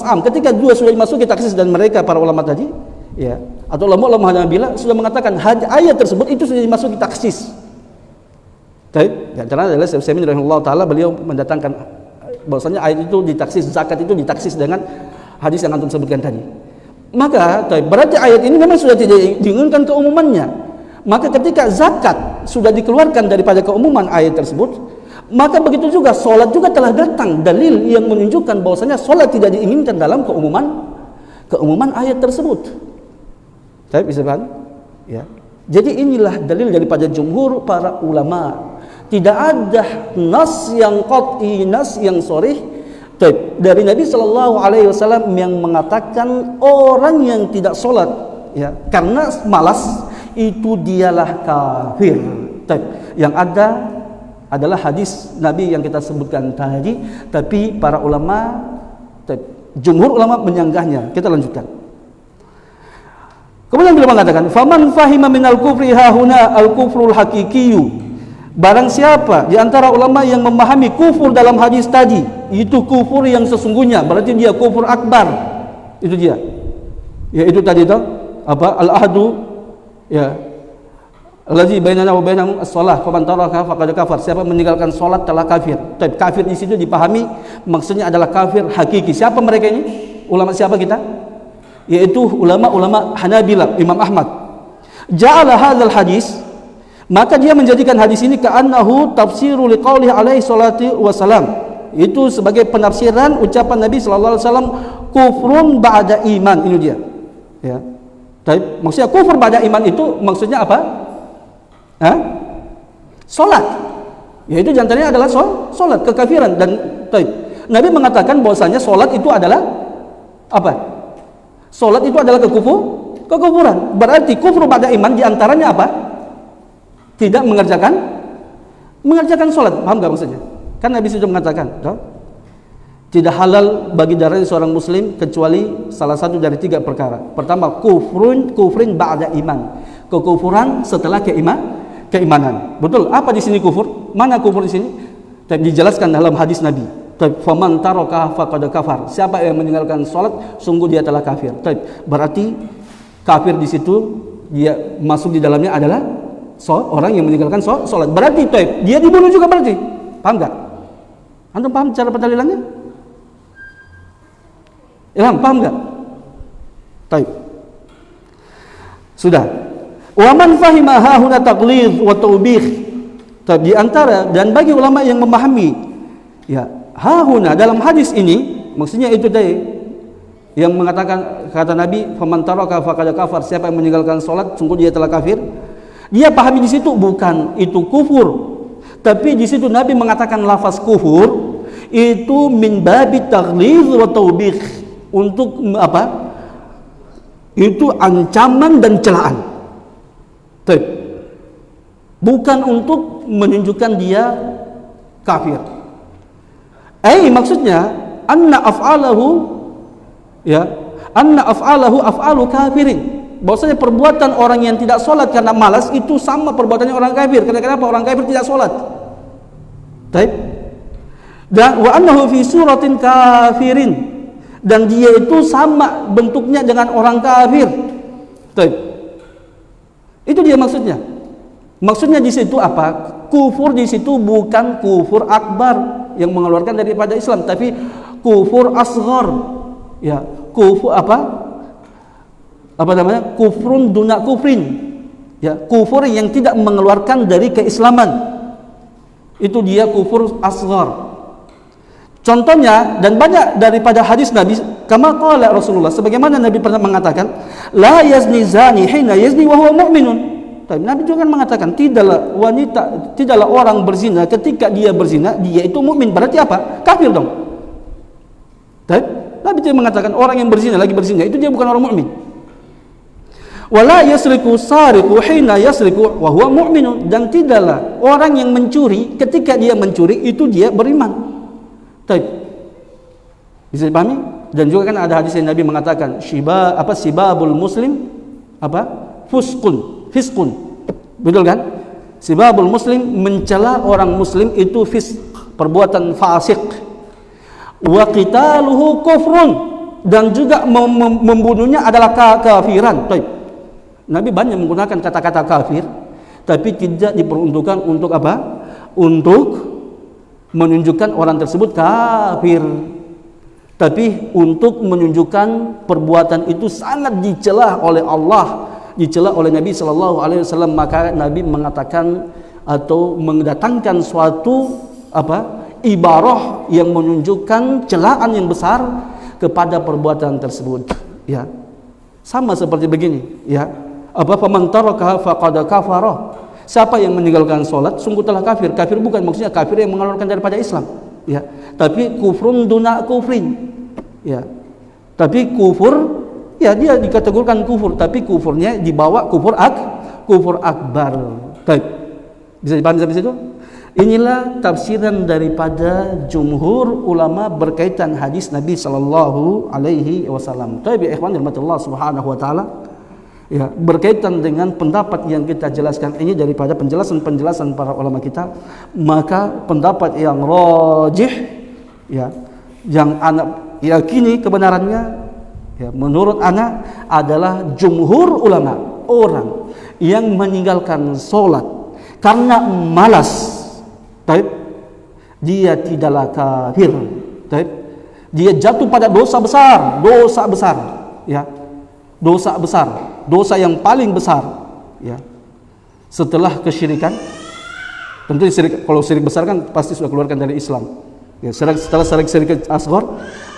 S1: am ketika dua sudah dimasuki taksis, dan mereka para ulama tadi, ya, atau ulama Hanabilah sudah mengatakan ayat tersebut itu sudah dimasuki taksis. Baik, di antara adalah Syekh Utsaimin rahimahullah taala, beliau mendatangkan bahwasanya ayat itu ditaksis, zakat itu ditaksis dengan hadis yang antum sebutkan tadi. Maka berarti ayat ini memang sudah tidak diinginkan keumumannya. Maka ketika zakat sudah dikeluarkan daripada keumuman ayat tersebut, maka begitu juga solat juga telah datang dalil yang menunjukkan bahwasanya solat tidak diinginkan dalam keumuman ayat tersebut. Saya bisa paham? Ya. Jadi inilah dalil daripada jumhur para ulama. Tidak ada nas yang qat'i, nas yang sharih dari Nabi sallallahu alaihi wasallam yang mengatakan orang yang tidak salat, ya, karena malas, itu dialah kafir. Yang ada adalah hadis Nabi yang kita sebutkan tadi, tapi para ulama, jumhur ulama menyanggahnya. Kita lanjutkan. Kemudian beliau mengatakan, "Faman fahima minal kufri hahuna al-kufrul haqiqiyyu." Barang siapa di antara ulama yang memahami kufur dalam hadis tadi, itu kufur yang sesungguhnya, berarti dia kufur akbar. Itu dia. Ya itu tadi itu apa? Al-ahdu ya. Allazi bainana wa bainahum as-shalah, faman taraka faqad kafar. Siapa meninggalkan salat telah kafir. Tapi kafir di situ dipahami maksudnya adalah kafir hakiki. Siapa mereka ini? Ulama siapa kita? Yaitu ulama-ulama Hanabilah, Imam Ahmad. Ja'ala hadzal hadis, maka dia menjadikan hadis ini ka'annahu tafsiru liqaulih alaihi salatu wassalam, itu sebagai penafsiran ucapan Nabi sallallahu alaihi wasallam, kufrun ba'da iman. Ini dia. Ya. Tapi maksudnya kufur ba'da iman itu maksudnya apa? Salat. Yaitu jantannya adalah salat, kekafiran. Dan Nabi mengatakan bahwasanya salat itu adalah apa? Salat itu adalah kekufuran. Berarti kufur ba'da iman diantaranya apa? Tidak mengerjakan salat. Paham enggak maksudnya? Kan Nabi sudah mengatakan, tidak halal bagi darah seorang muslim kecuali salah satu dari 3 perkara. Pertama, kufrin ba'da iman. Kekufuran setelah keimanan. Betul? Apa di sini kufur? Mana kufur di sini? Dijelaskan dalam hadis Nabi. Faman taraka faqad kafar. Siapa yang meninggalkan salat, sungguh dia telah kafir. Berarti kafir di situ dia masuk di dalamnya adalah orang yang meninggalkan salat. Berarti dia dibunuh juga berarti. Paham enggak? Antum paham cara pendalilannya? Ilham, paham enggak? Sudah. Wa man fahima hahuna taqlid wa tawbih. Di antara dan bagi ulama yang memahami ya hahuna dalam hadis ini, maksudnya itu tadi yang mengatakan kata Nabi, faman taraka faqad kafar, siapa yang meninggalkan salat sungguh dia telah kafir. Dia pahami di situ bukan itu kufur, tapi di situ Nabi mengatakan lafaz kufur itu min babi taghlidz wa tawbih, untuk apa? Itu ancaman dan celaan. Bukan untuk menunjukkan dia kafir. Maksudnya anna af'alahu af'alu kafirin. Bahwasanya perbuatan orang yang tidak sholat karena malas itu sama perbuatannya orang kafir. Kenapa orang kafir tidak sholat? Dan wa annahu fi suratin kafirin, dan dia itu sama bentuknya dengan orang kafir. Itu dia maksudnya. Maksudnya di situ apa? Kufur di situ bukan kufur akbar yang mengeluarkan daripada Islam, tapi kufur asghar. Ya, kufur apa namanya? Kufrun duna kufrin. Ya, kufur yang tidak mengeluarkan dari keislaman. Itu dia kufur asghar. Contohnya, dan banyak daripada hadis Nabi, kama qala Rasulullah, sebagaimana Nabi pernah mengatakan, la yazni zani hina yazni wa huwa mu'minun. Nabi juga mengatakan tidaklah orang berzina ketika dia berzina dia itu mukmin. Berarti apa? Kafir dong. Nabi juga mengatakan orang yang berzina lagi berzina itu dia bukan orang mukmin. Wala yasriku sariqu hina yasriku wa huwa mu'minun, dan tidaklah orang yang mencuri ketika dia mencuri itu dia beriman. Bisa dipahami? Dan juga kan ada hadis yang Nabi mengatakan sibabul muslim fiskun. Betul kan? Sibabul muslim, mencela orang muslim itu fisk, perbuatan fasik. Wa qitaluhu kufrun, dan juga membunuhnya adalah kafiran. Nabi banyak menggunakan kata-kata kafir, tapi tidak diperuntukkan untuk apa? Untuk menunjukkan orang tersebut kafir, tapi untuk menunjukkan perbuatan itu sangat dicela oleh Allah, dicela oleh Nabi sallallahu alaihi wasallam. Maka Nabi mengatakan atau mendatangkan suatu ibarah yang menunjukkan celaan yang besar kepada perbuatan tersebut. Ya, sama seperti begini. Ya, faman taraka faqad kafara. Siapa yang meninggalkan salat sungguh telah kafir. Kafir bukan maksudnya kafir yang mengeluarkan daripada Islam. Ya, tapi kufrun duna kufrin. Ya, tapi kufur. Ya, dia dikategorikan kufur, tapi kufurnya dibawa kufur akbar. Bisa dipahami sampai situ? Inilah tafsiran daripada jumhur ulama berkaitan hadis Nabi sallallahu alaihi wasallam. Tapi ikhwan rahmatullah subhanahu wa taala, ya, berkaitan dengan pendapat yang kita jelaskan ini daripada penjelasan-penjelasan para ulama kita, maka pendapat yang rajih, ya, yang anak yakini kebenarannya, ya, menurut anak adalah jumhur ulama, orang yang meninggalkan solat karena malas, taib, dia tidaklah kafir, taib, dia jatuh pada dosa besar, ya, dosa besar, dosa yang paling besar, ya, setelah kesyirikan. Tentu kalau syirik besar kan pasti sudah keluarkan dari Islam, ya. Setelah syirik asghar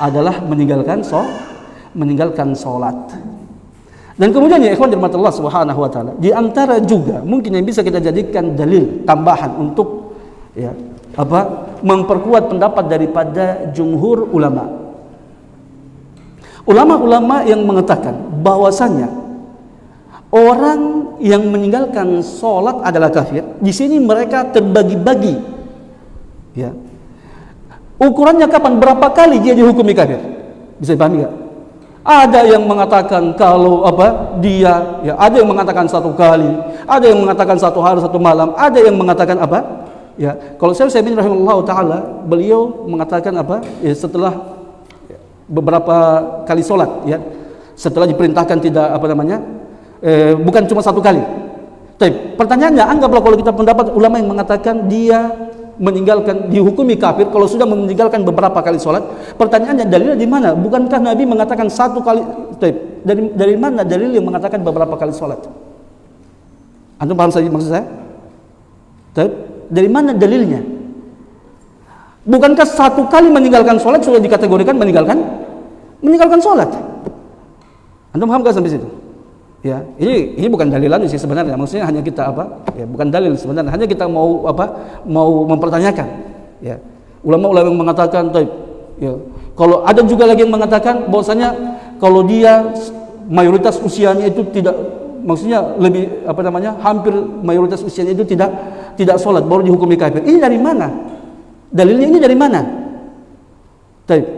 S1: adalah meninggalkan solat. Dan kemudian ya ikhwan dirahmatillah subhanahu wa taala, di antara juga mungkin yang bisa kita jadikan dalil tambahan untuk, ya, memperkuat pendapat daripada jumhur ulama. Ulama-ulama yang mengatakan bahwasanya orang yang meninggalkan sholat adalah kafir. Di sini mereka terbagi-bagi, ya. Ukurannya kapan, berapa kali dia dihukumi kafir? Bisa dipahami enggak? Ada yang mengatakan kalau dia, ya, ada yang mengatakan 1 kali, ada yang mengatakan 1 hari 1 malam, ada yang mengatakan ya, kalau saya bin rahimahullah taala, beliau mengatakan ya, setelah beberapa kali solat, ya, setelah diperintahkan tidak bukan cuma 1 kali. Tapi pertanyaannya, anggaplah kalau kita pendapat ulama yang mengatakan dia meninggalkan, dihukumi kafir kalau sudah meninggalkan beberapa kali solat. Pertanyaannya, dalilnya di mana? Bukankah Nabi mengatakan 1 kali? Dari mana dalil yang mengatakan beberapa kali solat? Antum paham saja maksud saya? Dari mana dalilnya? Bukankah 1 kali meninggalkan solat sudah dikategorikan meninggalkan solat? Antum paham gak sampai situ? Ya, ini bukan dalilan sih sebenarnya. Maksudnya hanya kita ya, bukan dalil sebenarnya. Hanya kita mau mempertanyakan. Ya, ulama-ulama yang mengatakan, ya, kalau ada juga lagi yang mengatakan bahwasanya kalau dia mayoritas usianya itu tidak, maksudnya lebih hampir mayoritas usianya itu tidak sholat baru dihukumi kafir. Ini dari mana? Dalilnya ini dari mana?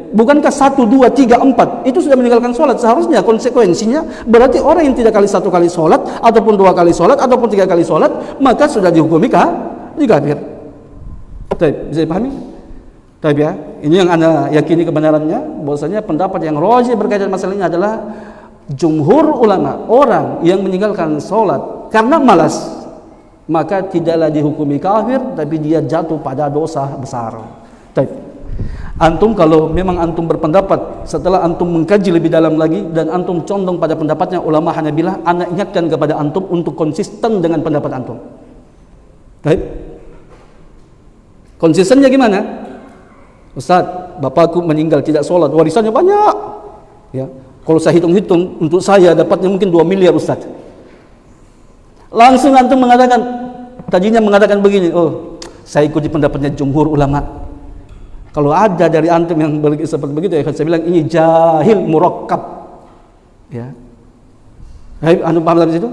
S1: Bukankah 1, 2, 3, 4 itu sudah meninggalkan sholat? Seharusnya konsekuensinya berarti orang yang tidak kali 1 kali sholat, ataupun 2 kali sholat, ataupun 3 kali sholat, maka sudah dihukumi kafir. Bisa dipahami? Ya, ini yang anda yakini kebenarannya, bahwasanya pendapat yang rajih berkaitan masalah ini adalah jumhur ulama, orang yang meninggalkan sholat karena malas, maka tidaklah dihukumi kafir, tapi dia jatuh pada dosa besar. Antum kalau memang antum berpendapat setelah antum mengkaji lebih dalam lagi dan antum condong pada pendapatnya ulama Hanabilah, ana ingatkan kepada antum untuk konsisten dengan pendapat antum. Baik. Konsistennya gimana? Ustaz, bapakku meninggal tidak sholat, warisannya banyak. Ya, kalau saya hitung-hitung untuk saya dapatnya mungkin 2 miliar Ustaz. Langsung antum tadinya mengatakan begini, oh, saya ikuti pendapatnya jumhur ulama. Kalau ada dari antum yang seperti begitu, ya saya bilang ini jahil murakkab. Ya. Baik, antum paham dari situ?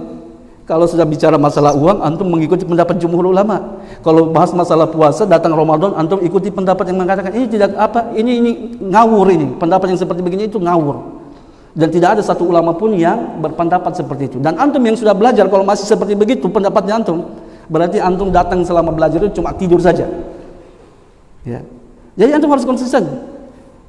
S1: Kalau sudah bicara masalah uang, antum mengikuti pendapat jumhur ulama. Kalau bahas masalah puasa, datang Ramadan, antum ikuti pendapat yang mengatakan ini tidak ini ngawur ini. Pendapat yang seperti begini itu ngawur. Dan tidak ada satu ulama pun yang berpendapat seperti itu. Dan antum yang sudah belajar kalau masih seperti begitu pendapatnya antum, berarti antum datang selama belajar itu cuma tidur saja. Ya. Jadi antum harus konsisten.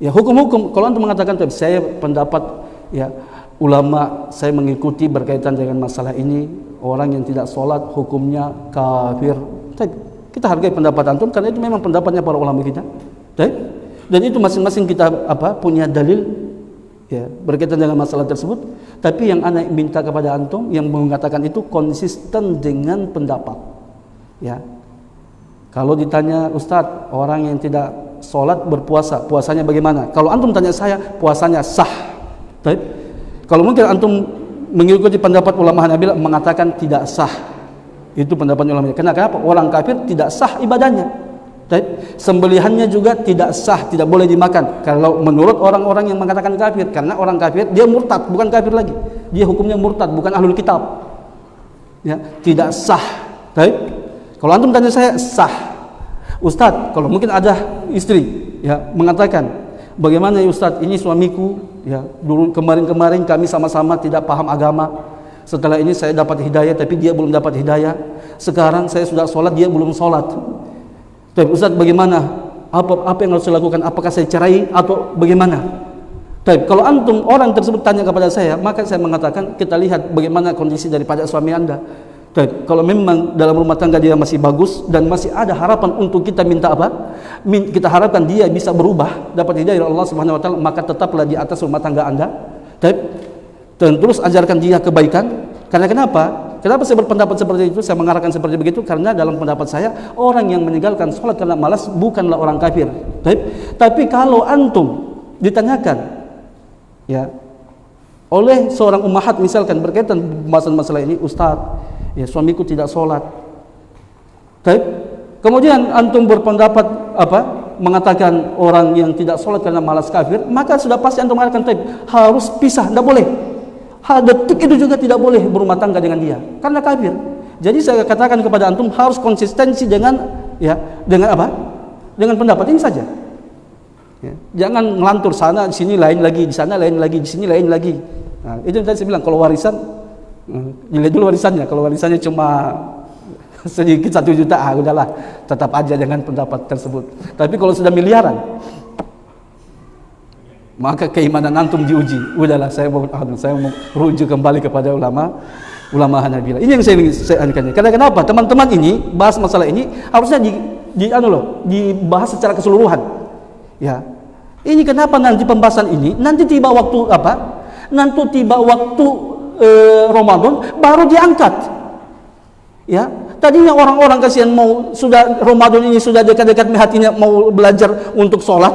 S1: Ya, hukum-hukum kalau antum mengatakan saya pendapat, ya, ulama saya mengikuti berkaitan dengan masalah ini, orang yang tidak sholat hukumnya kafir. Kita hargai pendapat antum karena itu memang pendapatnya para ulama kita. Dan itu masing-masing kita punya dalil, ya, berkaitan dengan masalah tersebut. Tapi yang ana minta kepada antum yang mengatakan itu konsisten dengan pendapat. Ya. Kalau ditanya, Ustadz, orang yang tidak sholat berpuasa, puasanya bagaimana? Kalau antum tanya saya, puasanya sah. Kalau mungkin antum mengikuti pendapat ulama Hanabilah mengatakan tidak sah, itu pendapat ulama. Kenapa? Orang kafir tidak sah ibadahnya. Sembelihannya juga tidak sah, tidak boleh dimakan. Kalau menurut orang-orang yang mengatakan kafir, karena orang kafir dia murtad, bukan kafir lagi. Dia hukumnya murtad, bukan ahlul kitab. Ya, tidak sah. Kalau antum tanya saya, sah. Ustadz, kalau mungkin ada istri ya mengatakan, bagaimana ya Ustadz, ini suamiku ya, dulu kemarin-kemarin kami sama-sama tidak paham agama. Setelah ini saya dapat hidayah, tapi dia belum dapat hidayah. Sekarang saya sudah sholat, dia belum sholat. Tapi Ustadz, bagaimana? Apa yang harus saya lakukan? Apakah saya cerai atau bagaimana? Tapi kalau antum orang tersebut tanya kepada saya, maka saya mengatakan kita lihat bagaimana kondisi daripada suami anda. Tapi kalau memang dalam rumah tangga dia masih bagus dan masih ada harapan untuk kita minta apa? Kita harapkan dia bisa berubah, dapat hidayah dari Allah Subhanahu wa taala, maka tetaplah di atas rumah tangga anda. Dan terus ajarkan dia kebaikan. Karena kenapa? Kenapa saya berpendapat seperti itu? Saya mengarahkan seperti begitu karena dalam pendapat saya, orang yang meninggalkan sholat karena malas bukanlah orang kafir. Tapi kalau antum ditanyakan ya oleh seorang ummahat misalkan berkaitan pembahasan masalah ini, Ustaz, ya suamiku tidak sholat. Kemudian antum berpendapat mengatakan orang yang tidak sholat karena malas kafir, maka sudah pasti antum mengatakan harus pisah, tidak boleh. Detik itu juga tidak boleh berumah tangga dengan dia karena kafir. Jadi saya katakan kepada antum harus konsistensi dengan dengan pendapat ini saja ya. Jangan ngelantur sana di sini lain lagi, di sana lain lagi, di sini lain lagi. Nah, itu yang tadi saya bilang, kalau warisan dilihat dulu warisannya. Kalau warisannya cuma sedikit 1 juta, udahlah tetap aja dengan pendapat tersebut. Tapi kalau sudah miliaran, maka keimanan antum diuji. Udahlah, saya mau rujuk kembali kepada ulama Hanabilah. Ini yang saya anjurkan. Karena kenapa? Teman-teman ini bahas masalah ini harusnya dibahas secara keseluruhan. Ya. Ini kenapa nanti pembahasan ini nanti tiba waktu Ramadan baru diangkat. Ya. Tadinya orang-orang kasihan sudah Ramadan ini sudah dekat-dekat hatinya mau belajar untuk sholat.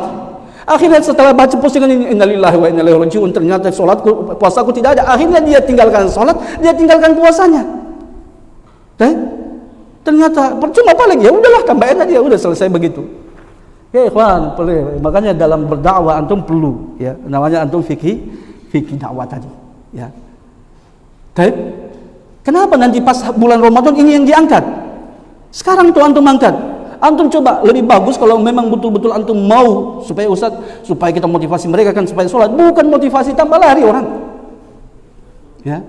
S1: Akhirnya setelah baca postingan ini, innalillahi wa inna ilaihi raji'un, ternyata sholatku, puasaku tidak ada. Akhirnya dia tinggalkan sholat, dia tinggalkan puasanya. Ternyata percuma paling, ya udahlah tambahin aja, udah selesai begitu. Ya ikhwan, makanya dalam berdakwah antum perlu ya, namanya antum fikih dakwah tadi. Ya. Kenapa nanti pas bulan Ramadan ini yang diangkat? Sekarang tuh antum angkat. Antum coba, lebih bagus kalau memang betul-betul antum mau supaya supaya kita motivasi mereka kan supaya sholat, bukan motivasi tambah lari orang. Ya.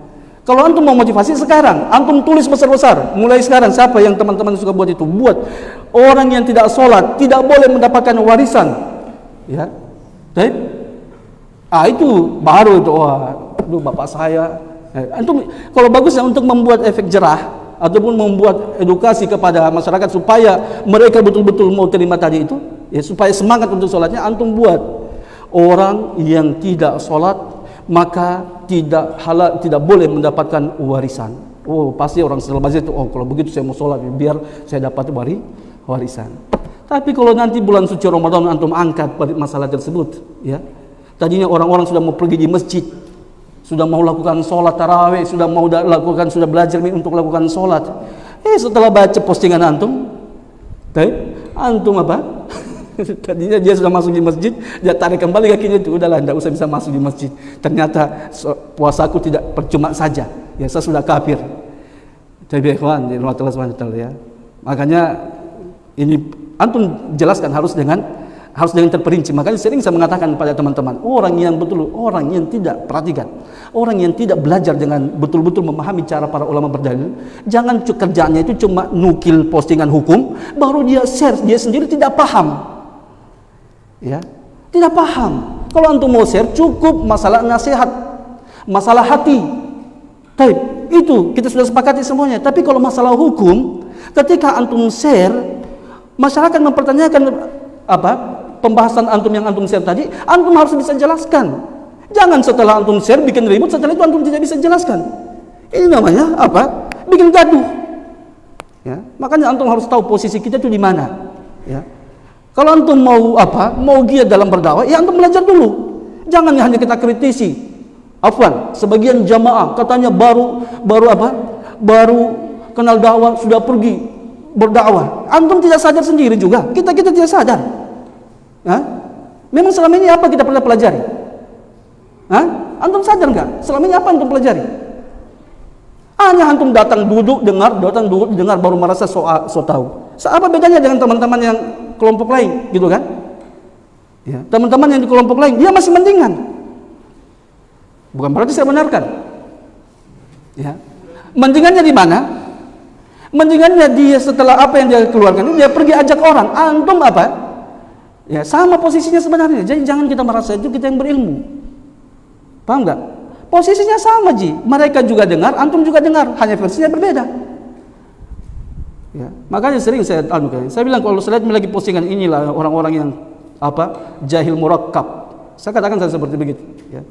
S1: Kalau antum mau motivasi sekarang, antum tulis besar-besar. Mulai sekarang siapa yang teman-teman suka buat itu, buat orang yang tidak sholat tidak boleh mendapatkan warisan. Ya. Itu baru itu, bapak saya. Antum kalau bagusnya untuk membuat efek jerah ataupun membuat edukasi kepada masyarakat supaya mereka betul-betul mau terima tadi itu, ya supaya semangat untuk sholatnya, antum buat orang yang tidak sholat maka tidak boleh mendapatkan warisan. Pasti orang setelah baca itu, kalau begitu saya mau sholat biar saya dapat warisan. Tapi kalau nanti bulan suci Ramadan antum angkat masalah tersebut, ya tadinya orang-orang sudah mau pergi di masjid, sudah mau lakukan sholat tarawih, sudah belajar untuk lakukan sholat. Setelah baca postingan antum tadinya dia sudah masuk di masjid, dia tarik kembali kakinya itu, udahlah tidak usah bisa masuk di masjid. Ternyata puasaku tidak percuma saja, ya saya sudah kafir. Tapi ikhwan, ya. Makanya ini antum jelaskan harus dengan terperinci. Makanya sering saya mengatakan kepada teman-teman, orang yang tidak perhatikan, orang yang tidak belajar dengan betul-betul memahami cara para ulama berdalil, jangan kerjaannya itu cuma nukil postingan hukum, baru dia share, dia sendiri tidak paham. Ya, tidak paham. Kalau antum mau share, cukup masalah nasihat, masalah hati. Itu kita sudah sepakati semuanya. Tapi kalau masalah hukum, ketika antum share, masyarakat mempertanyakan pembahasan antum yang antum share tadi, antum harus bisa jelaskan. Jangan setelah antum share bikin ribut, setelah itu antum tidak bisa jelaskan. Ini namanya bikin gaduh. Ya, makanya antum harus tahu posisi kita itu di mana. Ya. Kalau antum mau giat dalam berdakwah, ya antum belajar dulu. Jangan hanya kita kritisi. Sebagian jamaah katanya baru kenal dakwah sudah pergi berdakwah. Antum tidak sadar sendiri juga. Kita tidak sadar. Memang selama ini apa kita pernah pelajari? Antum sadar nggak? Selama ini apa antum pelajari? Hanya antum datang duduk dengar baru merasa so tahu. Apa bedanya dengan teman-teman yang kelompok lain, gitu kan? Ya, teman-teman yang di kelompok lain dia masih mendingan. Bukan berarti saya benarkan. Ya. Mendingannya di mana? Mendingannya dia setelah apa yang dia keluarkan itu dia pergi ajak orang. Antum apa? Ya, sama posisinya sebenarnya. Jadi jangan kita merasa itu kita yang berilmu. Paham enggak? Posisinya sama, Ji. Mereka juga dengar, antum juga dengar, hanya versinya berbeda. Ya, makanya sering saya bilang kalau saya lihat lagi postingan inilah orang-orang yang apa? Jahil murakkab. Saya katakan saya seperti begitu, ya.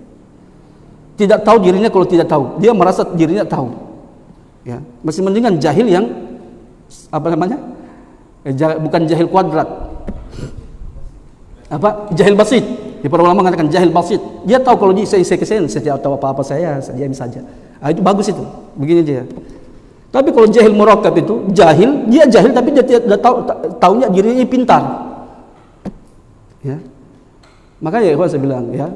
S1: Tidak tahu dirinya kalau tidak tahu. Dia merasa dirinya tahu. Ya, masih mendingan jahil yang apa namanya? Bukan jahil kuadrat. Apa? Jahil basit. Di para ulama mengatakan jahil basit. Dia tahu kalau saya tidak tahu apa-apa saya diam saja. Itu bagus itu. Begini dia. Tapi kalau jahil murakkab itu jahil, dia jahil tapi dia tidak tahunya dirinya pintar. Ya. Makanya saya bilang ya,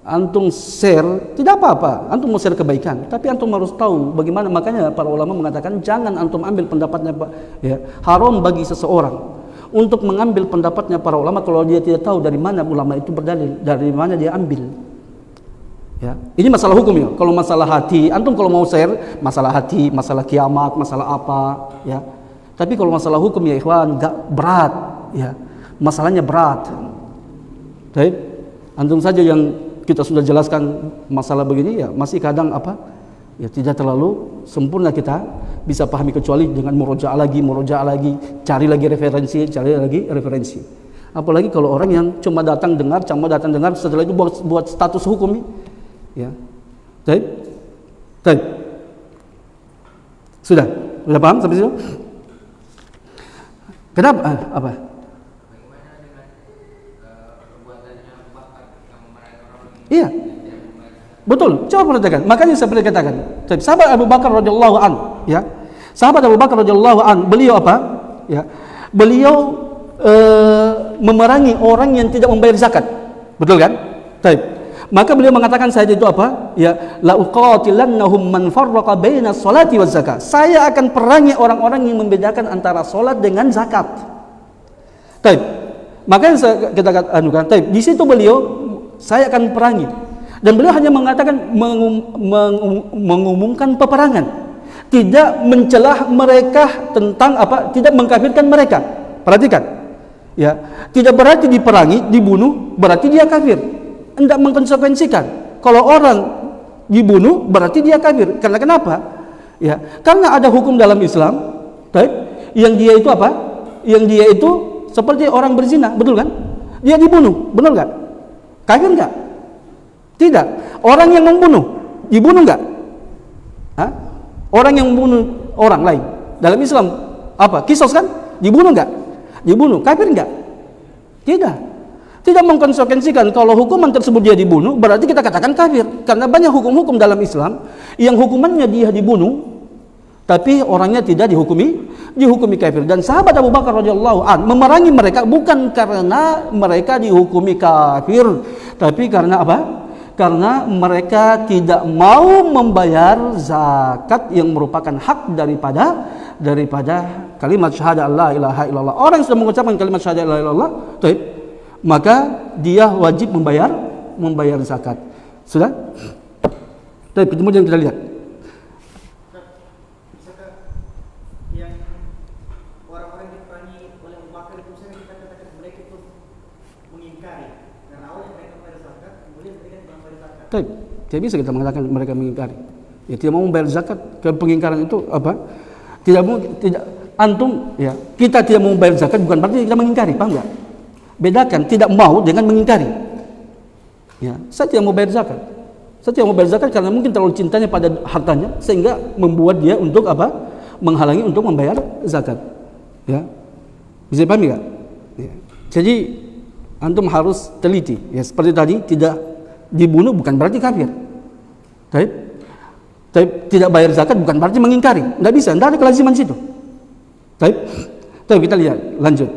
S1: antum share tidak apa-apa, antum mau share kebaikan, tapi antum harus tahu bagaimana. Makanya para ulama mengatakan jangan antum ambil pendapatnya, ya, haram bagi seseorang untuk mengambil pendapatnya para ulama kalau dia tidak tahu dari mana ulama itu berdalil, dari mana dia ambil. Ya, ini masalah hukum ya. Kalau masalah hati, antum kalau mau share masalah hati, masalah kiamat, masalah apa, ya. Tapi kalau masalah hukum ya ikhwan, enggak berat, ya. Masalahnya berat. Baik, antum saja yang kita sudah jelaskan masalah begini ya, masih kadang apa? Ya tidak terlalu sempurna kita bisa pahami kecuali dengan murojaah lagi, cari lagi referensi. Apalagi kalau orang yang cuma datang dengar, setelah itu buat status hukum, ya. Baik. Sudah paham sampai situ? Kenapa? Apa? Iya, betul. Coba perhatikan. Makanya saya pernah katakan, sahabat Abu Bakar radhiyallahu an, ya, sahabat Abu Bakar radhiyallahu an, beliau apa? Ya, beliau memerangi orang yang tidak membayar zakat, betul kan? Baik. Maka beliau mengatakan saat itu apa? Ya, la uqatilannahum man farraqa baina sholati waz zakat. Saya akan perangi orang-orang yang membedakan antara salat dengan zakat. Baik. Makanya saya katakan baik. Di situ beliau saya akan perangi, dan beliau hanya mengatakan mengumumkan peperangan, tidak mencelah mereka tentang apa, tidak mengkafirkan mereka. Perhatikan, ya, tidak berarti diperangi, dibunuh berarti dia kafir, tidak mengkonsekuensikan. Kalau orang dibunuh berarti dia kafir. Karena kenapa? Ya, karena ada hukum dalam Islam, yang dia itu apa? Yang dia itu seperti orang berzina, betul kan? Dia dibunuh, benar nggak? Kafir enggak? Tidak. Orang yang membunuh dibunuh enggak? Hah? Orang yang membunuh orang lain dalam Islam apa? Kisos kan? Dibunuh enggak? Dibunuh. Kafir enggak? Tidak. Tidak mengkonsekuensikan kalau hukuman tersebut dia dibunuh berarti kita katakan kafir. Karena banyak hukum-hukum dalam Islam yang hukumannya dia dibunuh tapi orangnya tidak dihukumi kafir. Dan sahabat Abu Bakar radhiyallahu an memerangi mereka bukan karena mereka dihukumi kafir, tapi karena apa? Karena mereka tidak mau membayar zakat yang merupakan hak daripada kalimat syahadat la ilaha illallah. Orang yang sudah mengucapkan kalimat syahadat la ilaha illallah, maka dia wajib membayar zakat. Sudah? Tapi kemudian kita lihat tidak bisa kita mengatakan mereka mengingkari. Ya, tidak mau membayar zakat. Pengingkaran itu apa? Tidak antum ya. Kita tidak mau membayar zakat bukan berarti kita mengingkari, paham enggak? Bedakan tidak mau dengan mengingkari. Ya, saya tidak mau bayar zakat. Saya tidak mau bayar zakat karena mungkin terlalu cintanya pada hartanya sehingga membuat dia untuk apa? Menghalangi untuk membayar zakat. Ya. Bisa paham enggak? Ya. Jadi antum harus teliti. Ya, seperti tadi tidak dibunuh bukan berarti kafir. Tidak bayar zakat bukan berarti mengingkari. Tidak bisa, tidak ada kelaziman situ. Kita lihat lanjut.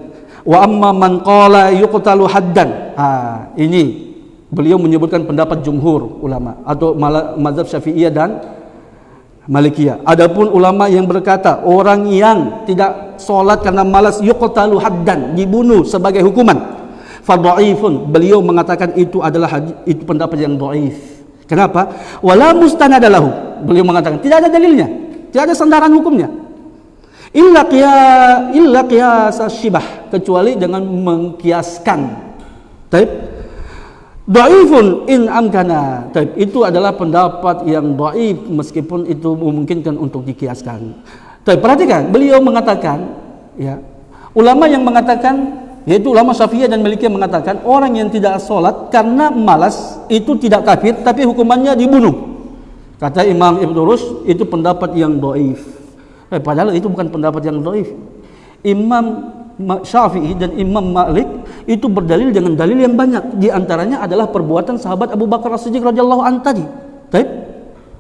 S1: Wa amma man qala yuqtalu haddan. Ini beliau menyebutkan pendapat jumhur ulama atau mazhab Syafi'iyah dan Malikiyah. Adapun ulama yang berkata orang yang tidak solat karena malas yuqtalu haddan, dibunuh sebagai hukuman, fa dhaifun. Beliau mengatakan itu adalah itu pendapat yang dhaif. Kenapa? Wala mustanada lahu. Beliau mengatakan tidak ada dalilnya, tidak ada sandaran hukumnya. Illa qiyas syibah, kecuali dengan mengkiaskan. Taib. Dhaifun in amkana. Taib, itu adalah pendapat yang dhaif meskipun itu memungkinkan untuk dikiaskan. Taib, perhatikan, beliau mengatakan, ya, ulama yang mengatakan, yaitu ulama Syafi'iyah dan Malikiyah mengatakan orang yang tidak sholat karena malas itu tidak kafir, tapi hukumannya dibunuh. Kata Imam Ibn Rushd, itu pendapat yang dhaif. Padahal itu bukan pendapat yang dhaif. Imam Syafi'i dan Imam Malik itu berdalil dengan dalil yang banyak. Di antaranya adalah perbuatan sahabat Abu Bakar As-Siddiq radhiyallahu anhu tadi. Baik?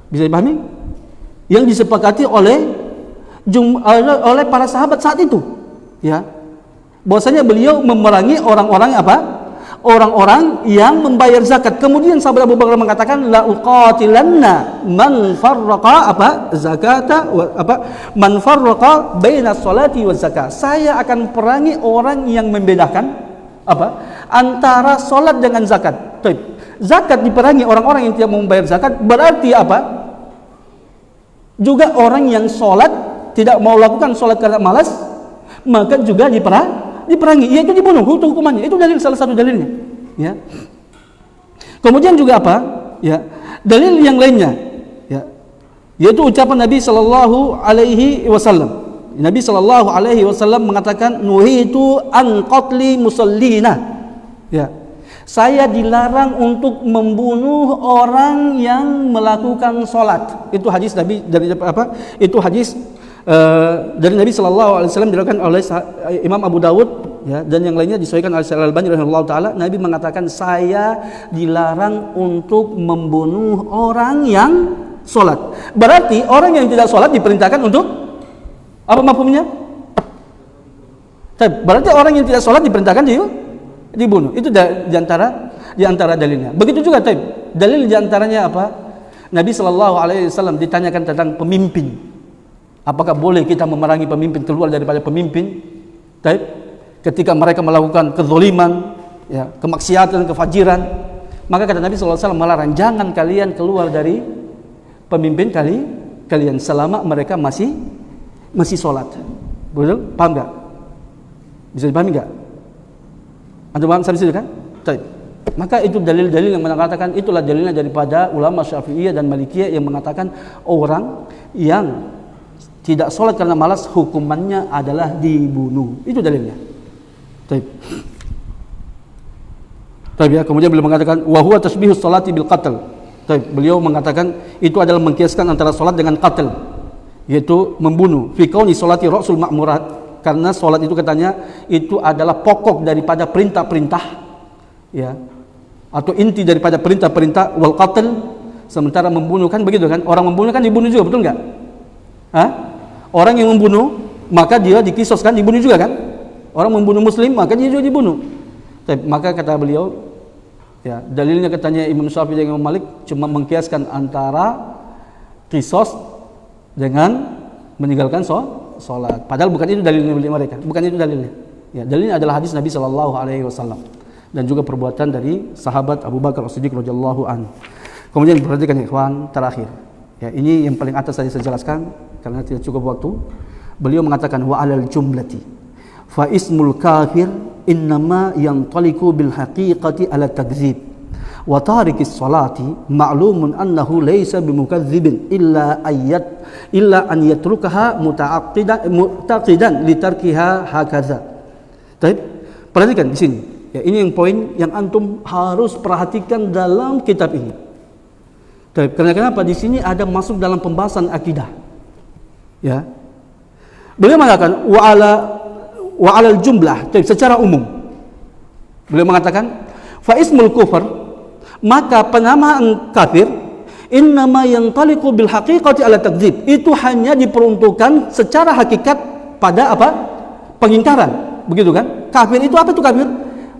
S1: Bisa dipahami? Yang disepakati oleh para sahabat saat itu. Ya. Bahwasanya beliau memerangi orang-orang apa? Orang-orang yang membayar zakat. Kemudian sahabat Abu Bakar mengatakan la uqatilanna man farraqa zakata man farraqa baina sholati wa zakat. Saya akan perangi orang yang membedakan antara salat dengan zakat. Baik. Zakat diperangi orang-orang yang tidak membayar zakat, berarti apa? Juga orang yang salat tidak mau lakukan salat karena malas, maka juga diperangi, yaitu dibunuh, hukumannya. Itu dalil, salah satu dalilnya, ya. Kemudian juga apa? Ya, dalil yang lainnya, ya, yaitu ucapan Nabi sallallahu alaihi wasallam. Nabi sallallahu alaihi wasallam mengatakan nuhitu an qatli musallina. Ya. Saya dilarang untuk membunuh orang yang melakukan salat. Itu hadis Nabi dari apa? Itu hadis dari Nabi sallallahu alaihi wasallam diriwayatkan oleh Imam Abu Dawud, ya, dan yang lainnya disahihkan oleh Al-Albani rahimahullahu taala. Nabi mengatakan saya dilarang untuk membunuh orang yang salat. Berarti orang yang tidak salat diperintahkan untuk apa mafhumnya? Berarti orang yang tidak salat diperintahkan dibunuh. Itu di antara dalilnya. Begitu juga dalil di antaranya apa? Nabi sallallahu alaihi wasallam ditanyakan tentang pemimpin. Apakah boleh kita memerangi pemimpin, keluar daripada pemimpin? Ketika mereka melakukan kezaliman, ya, kemaksiatan, kefajiran, maka kata Nabi SAW melarang, jangan kalian keluar dari pemimpin kalian selama mereka masih sholat. Betul? Paham nggak? Bisa dipahami nggak? Anda paham sampai situ kan? Maka itu dalil-dalil yang mengatakan, itulah dalilnya daripada ulama Syafi'iyah dan Malikiyah yang mengatakan orang yang tidak sholat karena malas hukumannya adalah dibunuh. Itu dalilnya. Ya, kemudian beliau mengatakan wa huwa tasbihus sholati bil qatl. Beliau mengatakan itu adalah mengkiaskan antara sholat dengan qatl, yaitu membunuh. Fi qauni sholati ra'sul ma'murat, karena sholat itu katanya itu adalah pokok daripada perintah-perintah, ya, atau inti daripada perintah-perintah. Wal qatl, sementara membunuh kan begitu kan? Orang membunuh kan dibunuh juga, betul enggak? Orang yang membunuh maka dia dikisos kan, dibunuh juga kan? Orang membunuh muslim maka dia juga dibunuh. Maka kata beliau, ya, dalilnya katanya Imam Syafi'i dan Imam Malik cuma mengkiaskan antara kisos dengan meninggalkan sholat. Padahal bukan itu dalilnya mereka, bukan itu dalilnya. Ya, dalilnya adalah hadis Nabi sallallahu alaihi wasallam dan juga perbuatan dari sahabat Abu Bakar As-Siddiq radhiyallahu anhu. Kemudian perhatikan ya ikhwan, terakhir. Ya, ini yang paling atas saya jelaskan karena tidak cukup waktu. Beliau mengatakan wa alal jumlati fa ismul kafir innama yantaliqu bil haqiqati ala takdzib wa tarikis salati ma'lumun annahu laysa bimukadzibin illa an yatrukaha mutaqidan li tarkiha hakaza. Baik, perhatikan di sini. Ya, ini yang poin yang antum harus perhatikan dalam kitab ini. Karena kenapa? Di sini ada masuk dalam pembahasan akidah. Ya. Beliau mengatakan wa alal jumlah, secara umum. Beliau mengatakan fa ismul kufr, maka penamaan kafir innama yantaliqu bil haqiqati ala takdzib. Itu hanya diperuntukkan secara hakikat pada apa? Pengingkaran. Begitu kan? Kafir itu apa itu kafir?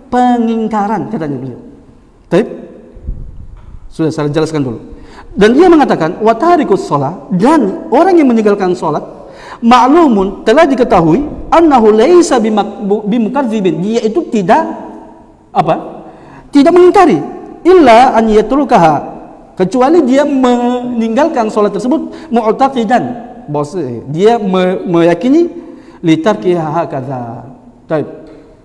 S1: Pengingkaran katanya beliau. Sudah saya jelaskan dulu. Dan dia mengatakan wa tarikus shalah, dan orang yang meninggalkan salat ma'lumun, telah diketahui, annahu laisa bimukadzibin, dia itu tidak apa? Tidak mengingkari, illa an yatrukaha, kecuali dia meninggalkan salat tersebut mu'taqidan, dia meyakini litarkiha hakadza. Baik.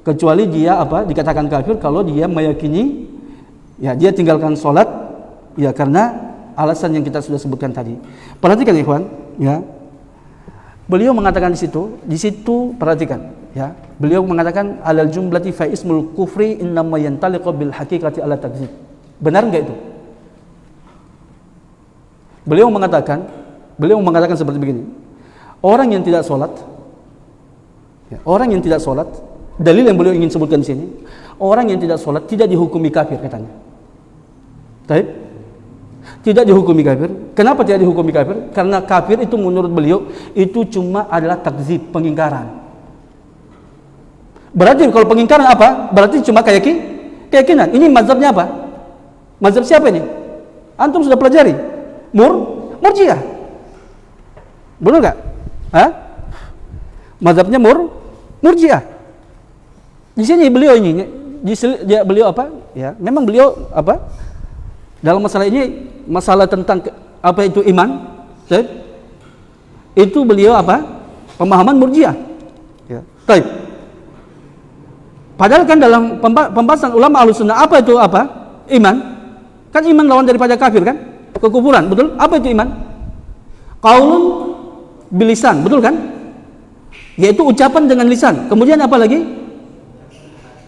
S1: Kecuali dia apa? Dikatakan kafir kalau dia meyakini ya dia tinggalkan salat ya karena alasan yang kita sudah sebutkan tadi. Perhatikan ikhwan, ya. Beliau mengatakan di situ perhatikan, ya. Beliau mengatakan alal jumlati fa ismul kufri innama yantaliqu bil haqiqati ala takdzib. Benar enggak itu? Beliau mengatakan seperti begini. Orang yang tidak salat, ya, orang yang tidak salat, dalil yang beliau ingin sebutkan di sini, orang yang tidak salat tidak dihukumi kafir katanya. Baik? Tidak dihukumi kafir. Kenapa tidak dihukumi kafir? Karena kafir itu menurut beliau itu cuma adalah takdzib, pengingkaran. Berarti kalau pengingkaran apa? Berarti cuma keyakinan. Ini mazhabnya apa? Mazhab siapa ini? Antum sudah pelajari? Murji'ah. Benar enggak? Hah? Mazhabnya Murji'ah. Di sini beliau beliau apa? Ya, memang beliau apa? Dalam masalah ini, masalah tentang apa itu iman, itu beliau apa? Pemahaman Murji'ah. Ya. Baik. Padahal kan dalam pembahasan ulama Ahlussunnah apa itu apa? Iman. Kan iman lawan daripada kafir kan? Kekufuran, betul? Apa itu iman? Qaulun bilisan, betul kan? Yaitu ucapan dengan lisan. Kemudian apa lagi?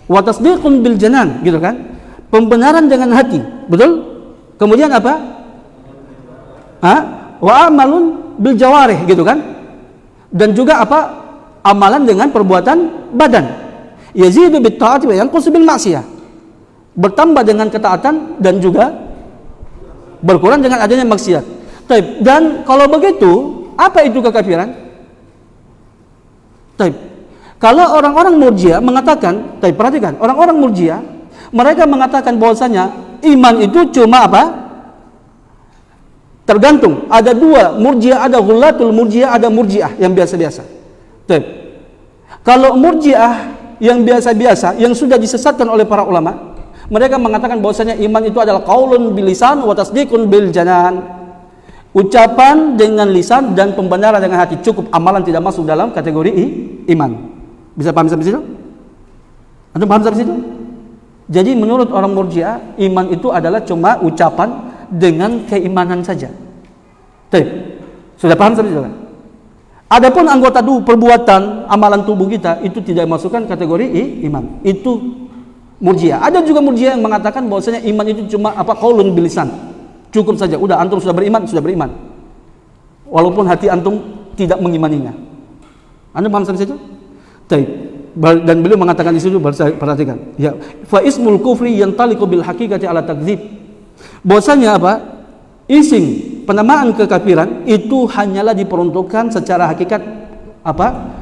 S1: Wa tasdiqun bil janan, gitu kan? Pembenaran dengan hati, betul? Kemudian apa? Wa amalun bil jawarih, gitu kan? Dan juga apa? Amalan dengan perbuatan badan. Yazidu bit ta'ati wa yanqusu bil ma'siyah. Bertambah dengan ketaatan dan juga berkurang dengan adanya maksiat. Taib. Dan kalau begitu, apa itu kekafiran? Taib. Kalau orang-orang Murji'ah mengatakan, taib, perhatikan, orang-orang Murji'ah mereka mengatakan bahwasanya iman itu cuma apa? Tergantung. Ada dua Murji'ah, ada ghulatul Murji'ah, ada Murji'ah yang biasa-biasa. Taib. Kalau Murji'ah yang biasa-biasa, yang sudah disesatkan oleh para ulama, mereka mengatakan bahwasanya iman itu adalah qaulun bil lisan wa tasdiqun bil janan. Ucapan dengan lisan dan pembenaran dengan hati, cukup. Amalan tidak masuk dalam kategori iman. Bisa paham sampai situ? Anda paham sampai situ? Jadi menurut orang Murji'ah, iman itu adalah cuma ucapan dengan keimanan saja. Baik. Sudah paham sampai situ kan? Adapun anggota perbuatan amalan tubuh kita itu tidak masukkan kategori iman. Itu Murji'ah. Ada juga Murji'ah yang mengatakan bahwasanya iman itu cuma apa? Qaulun bil lisan. Cukup saja. Udah, antum sudah beriman. Walaupun hati antum tidak mengimaninya. Anda paham sampai situ? Baik. Dan beliau mengatakan di situ, perhatikan, ya, fa ismul kufri yantaliqu bil haqiqati ala takdzib. Bahwasanya apa? Isim penamaan kekafiran itu hanyalah diperuntukkan secara hakikat apa?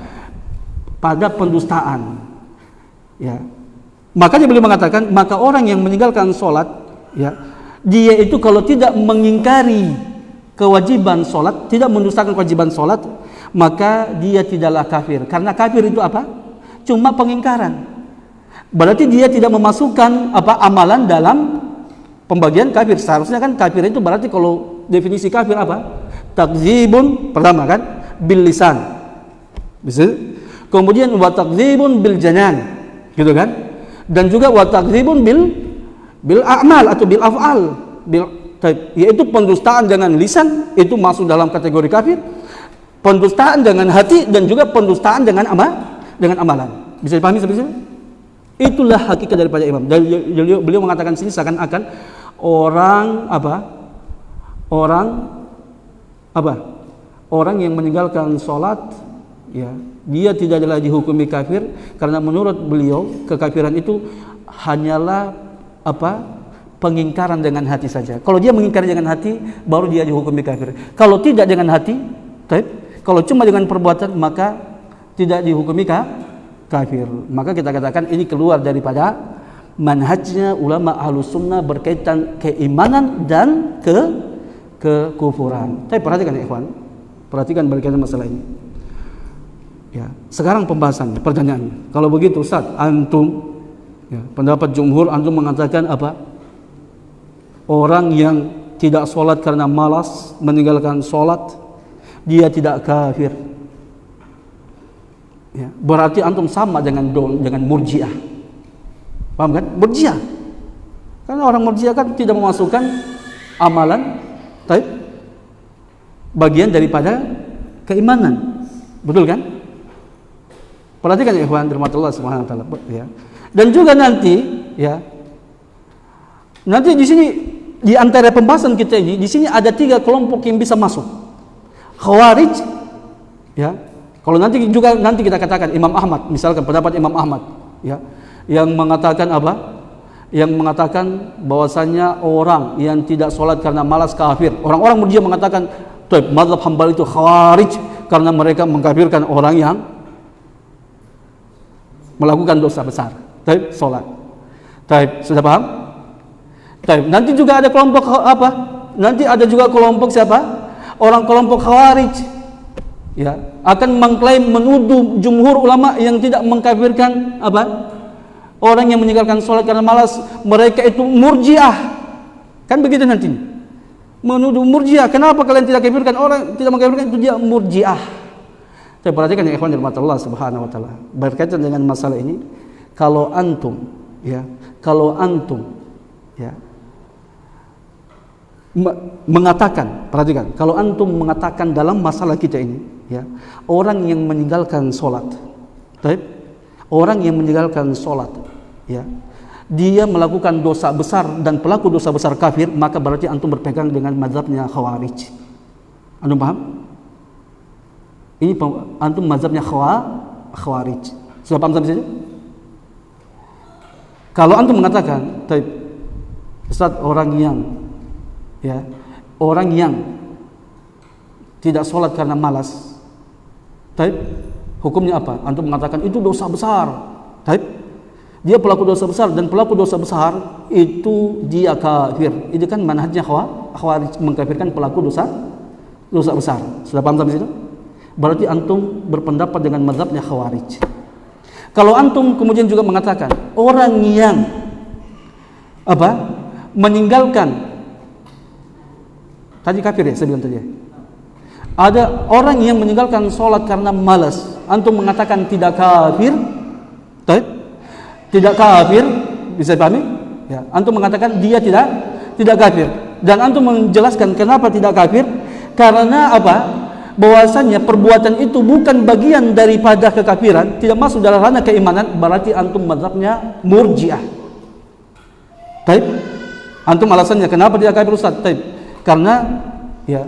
S1: Pada pendustaan. Ya. Makanya beliau mengatakan, maka orang yang meninggalkan salat, ya, dia itu kalau tidak mengingkari kewajiban salat, tidak mendustakan kewajiban salat, maka dia tidaklah kafir. Karena kafir itu apa? Cuma pengingkaran. Berarti dia tidak memasukkan apa amalan dalam pembagian kafir. Seharusnya kan kafir itu berarti kalau definisi kafir apa? Takdzibun pertama kan bil lisan. Bisa? Kemudian wa takdzibun bil janan. Gitu kan? Dan juga wa takdzibun bil a'mal atau bil af'al. Yaitu pendustaan dengan lisan itu masuk dalam kategori kafir. Pendustaan dengan hati dan juga pendustaan dengan amalan. Bisa dipahami sampai sini? Itulah hakikat daripada imam. Dan beliau mengatakan sini seakan-akan orang yang meninggalkan salat, ya, dia tidak adalah dihukumi kafir karena menurut beliau kekafiran itu hanyalah pengingkaran dengan hati saja. Kalau dia mengingkari dengan hati, baru dia dihukumi kafir. Kalau tidak dengan hati, kalau cuma dengan perbuatan, maka tidak dihukumi kafir. Maka kita katakan ini keluar daripada manhajnya ulama Ahlus Sunnah berkaitan keimanan dan kekufuran. Tapi perhatikan ya ikhwan, perhatikan berkaitan masalah ini. Ya, sekarang pembahasannya, pertanyaannya. Kalau begitu Ustaz, antum ya, pendapat jumhur antum mengatakan apa? Orang yang tidak sholat karena malas, meninggalkan sholat, dia tidak kafir. Ya, berarti antum sama dengan Murji'ah. Paham kan? Murji'ah. Karena orang Murji'ah kan tidak memasukkan amalan bagian daripada keimanan. Betul kan? Perhatikan ya ikhwan rahmatullah subhanahu wa taala ya. Dan juga nanti ya. Nanti di sini di antara pembahasan kita ini, di sini ada 3 kelompok yang bisa masuk. Khawarij ya. Kalau nanti kita katakan Imam Ahmad, misalkan pendapat Imam Ahmad ya, yang mengatakan apa? Yang mengatakan bahwasanya orang yang tidak sholat karena malas kafir. Orang-orang Murji'ah mengatakan mazhab Hambali itu khawarij karena mereka mengkafirkan orang yang melakukan dosa besar. Sholat. Sudah paham? Nanti juga ada kelompok apa? Nanti ada juga kelompok siapa? Orang kelompok khawarij ya, akan mengklaim menuduh jumhur ulama yang tidak mengkafirkan apa? Orang yang meninggalkan sholat karena malas, mereka itu Murji'ah. Kan begitu nanti. Menuduh Murji'ah. Kenapa kalian tidak kafirkan orang tidak mengkafirkan, itu dia Murji'ah. Saya perhatikan ya ikhwan rahmatullah subhanahu wa taala. Berkaitan dengan masalah ini, kalau antum ya mengatakan, perhatikan, kalau antum mengatakan dalam masalah kita ini ya, orang yang meninggalkan sholat, orang yang meninggalkan sholat ya, dia melakukan dosa besar dan pelaku dosa besar kafir, maka berarti antum berpegang dengan mazhabnya khawarij. Antum paham? Ini antum mazhabnya khawarij. Sudah paham sampai sini? Kalau antum mengatakan Ustaz, orang yang tidak sholat karena malas, hukumnya apa? Antum mengatakan itu dosa besar. Dia pelaku dosa besar, dan pelaku dosa besar itu dia kafir. Itu kan manhajnya khawarij, mengkafirkan pelaku dosa besar. Sudah paham sampai situ? Berarti antum berpendapat dengan mazhabnya khawarij. Kalau antum kemudian juga mengatakan orang yang meninggalkan, tadi kafir ya, saya bilang tadi ya. Ada orang yang meninggalkan sholat karena malas, antum mengatakan tidak kafir, tidak kafir, bisa dipahami? Ya, antum mengatakan dia tidak kafir, dan antum menjelaskan kenapa tidak kafir, karena apa? Bahwasanya perbuatan itu bukan bagian daripada kekafiran, tidak masuk dalam ranah keimanan, berarti antum mazhabnya Murji'ah. Antum alasannya kenapa tidak kafir Ustaz? Karena ya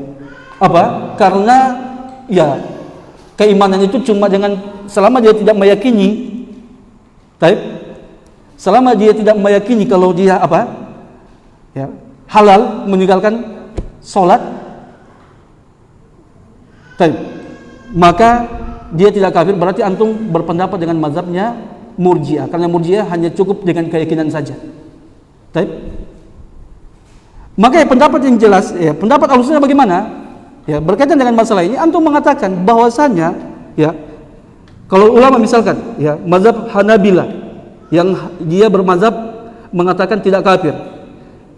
S1: apa? Karena ya keimanan itu cuma dengan selama dia tidak meyakini, selama dia tidak meyakini kalau dia apa? Ya, halal meninggalkan sholat, maka dia tidak kafir. Berarti antum berpendapat dengan mazhabnya Murji'ah, karena Murji'ah hanya cukup dengan keyakinan saja. Maka ya pendapat yang jelas ya, pendapat Ahlussunnah bagaimana? Ya, berkaitan dengan masalah ini antum mengatakan bahwasanya ya, kalau ulama misalkan ya mazhab Hanabilah yang dia bermazhab mengatakan tidak kafir.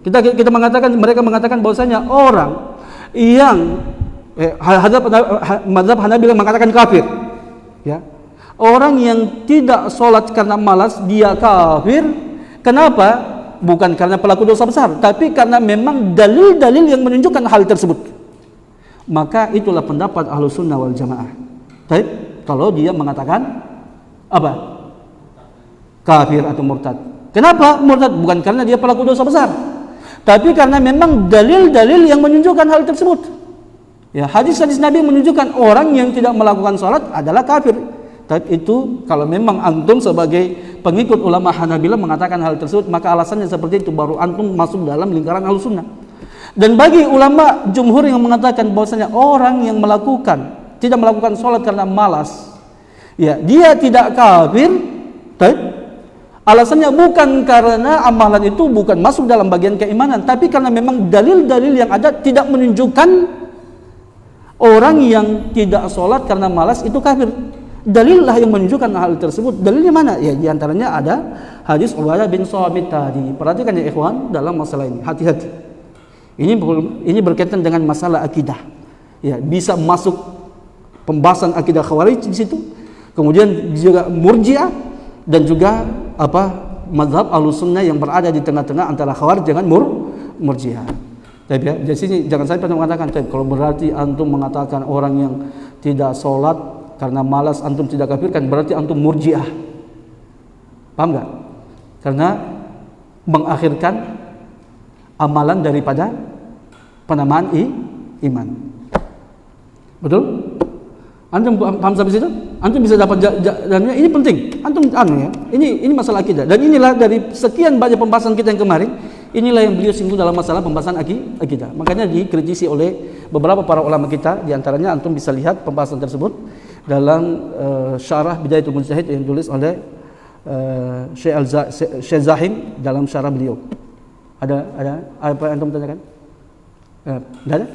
S1: Kita mengatakan, mereka mengatakan bahwasanya orang yang mazhab Hanabilah mengatakan kafir ya. Orang yang tidak sholat karena malas, dia kafir. Kenapa? Bukan karena pelaku dosa besar, tapi karena memang dalil-dalil yang menunjukkan hal tersebut. Maka itulah pendapat Ahlussunnah wal Jamaah. Kalau dia mengatakan apa? Kafir atau murtad. Kenapa murtad? Bukan karena dia pelaku dosa besar, tapi karena memang dalil-dalil yang menunjukkan hal tersebut. Ya, hadis-hadis Nabi menunjukkan orang yang tidak melakukan sholat adalah kafir. Tapi itu kalau memang antum sebagai pengikut ulama Hanabilah mengatakan hal tersebut, maka alasannya seperti itu, baru antum masuk dalam lingkaran Ahlussunnah. Dan bagi ulama jumhur yang mengatakan bahwasanya orang yang tidak melakukan sholat karena malas, ya dia tidak kafir, Alasannya bukan karena amalan itu bukan masuk dalam bagian keimanan, tapi karena memang dalil-dalil yang ada tidak menunjukkan orang yang tidak sholat karena malas itu kafir. Dalil lah yang menunjukkan hal tersebut. Dalilnya mana? Ya, di antaranya ada hadis Ubadah bin Samit tadi. Perhatikan ya ikhwan dalam masalah ini. Hati-hati. Ini berkaitan dengan masalah akidah. Ya, bisa masuk pembahasan akidah Khawarij di situ. Kemudian juga Murji'ah dan juga mazhab Ahlussunnah yang berada di tengah-tengah antara Khawarij dengan Murji'ah. Tapi ya, di sini jangan sampai mengatakan kalau berarti antum mengatakan orang yang tidak sholat karena malas antum tidak kafirkan, berarti antum Murji'ah. Paham enggak? Karena mengakhirkan amalan daripada penamaan iman. Betul? Antum paham sampai situ? Antum bisa dapat jalannya. Ini penting. Antum ya. Ini masalah akidah. Dan inilah dari sekian banyak pembahasan kita yang kemarin, inilah yang beliau singgung dalam masalah pembahasan akidah. Makanya dikritisi oleh beberapa para ulama kita, di antaranya antum bisa lihat pembahasan tersebut dalam syarah Bidayatul Mujtahid yang ditulis oleh Syekh Zahim dalam syarah beliau. Ada apa yang antum tanyakan? Enggak ada?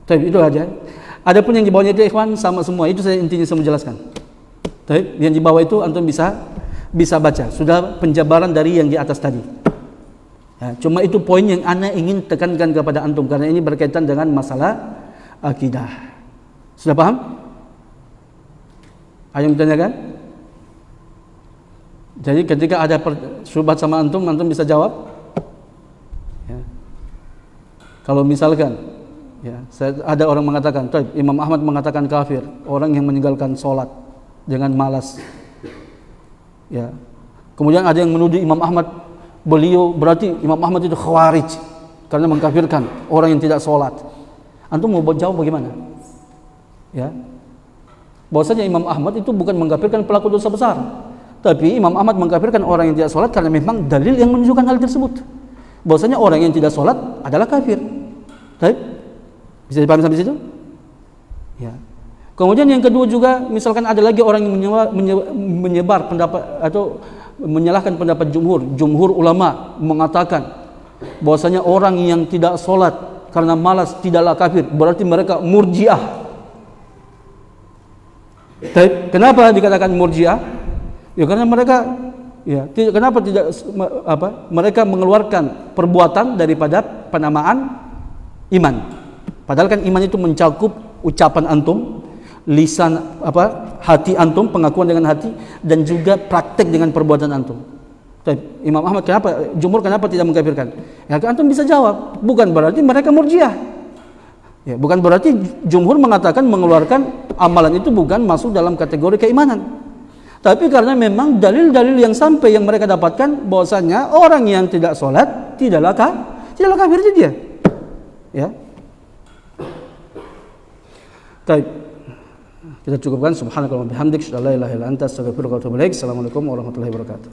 S1: Baik, itu aja. Adapun yang di bawahnya itu ikhwan sama semua, itu saya intinya saya menjelaskan. Baik, yang di bawah itu antum bisa baca. Sudah penjabaran dari yang di atas tadi. Ya, cuma itu poin yang ana ingin tekankan kepada antum karena ini berkaitan dengan masalah akidah. Sudah paham? Ada yang ditanyakan? Jadi ketika ada syubhat sama antum bisa jawab. Ya. Kalau misalkan ada orang mengatakan, Imam Ahmad mengatakan kafir orang yang meninggalkan sholat dengan malas. Ya. Kemudian ada yang menuduh Imam Ahmad, berarti Imam Ahmad itu Khawarij karena mengkafirkan orang yang tidak sholat. Antum mau jawab bagaimana? Ya. Bahwasanya Imam Ahmad itu bukan mengkafirkan pelaku dosa besar, tapi Imam Ahmad mengkafirkan orang yang tidak sholat karena memang dalil yang menunjukkan hal tersebut. Bahwasanya orang yang tidak sholat adalah kafir. Baik. Bisa dipahami sampai situ? Ya. Kemudian yang kedua juga, misalkan ada lagi orang yang menyebar pendapat atau menyalahkan pendapat jumhur ulama mengatakan bahwasanya orang yang tidak sholat karena malas tidaklah kafir, berarti mereka Murji'ah. Kenapa dikatakan Murji'ah? Ya karena mereka kenapa tidak mereka mengeluarkan perbuatan daripada penamaan iman. Padahal kan iman itu mencakup ucapan antum, lisan hati antum, pengakuan dengan hati, dan juga praktek dengan perbuatan antum. Imam Ahmad jumhur kenapa tidak mengkafirkan? Ya antum bisa jawab, bukan berarti mereka Murji'ah. Ya, bukan berarti jumhur mengatakan mengeluarkan amalan itu bukan masuk dalam kategori keimanan. Tapi karena memang dalil-dalil yang sampai yang mereka dapatkan bahwasanya orang yang tidak sholat tidaklah kafir dia. Ya. Baik. Kita cukupkan. Subhanakallahumma bihamdik, asyhadu an la ilaha illa anta, astaghfiruka wa atubu ilaik. Assalamualaikum warahmatullahi wabarakatuh.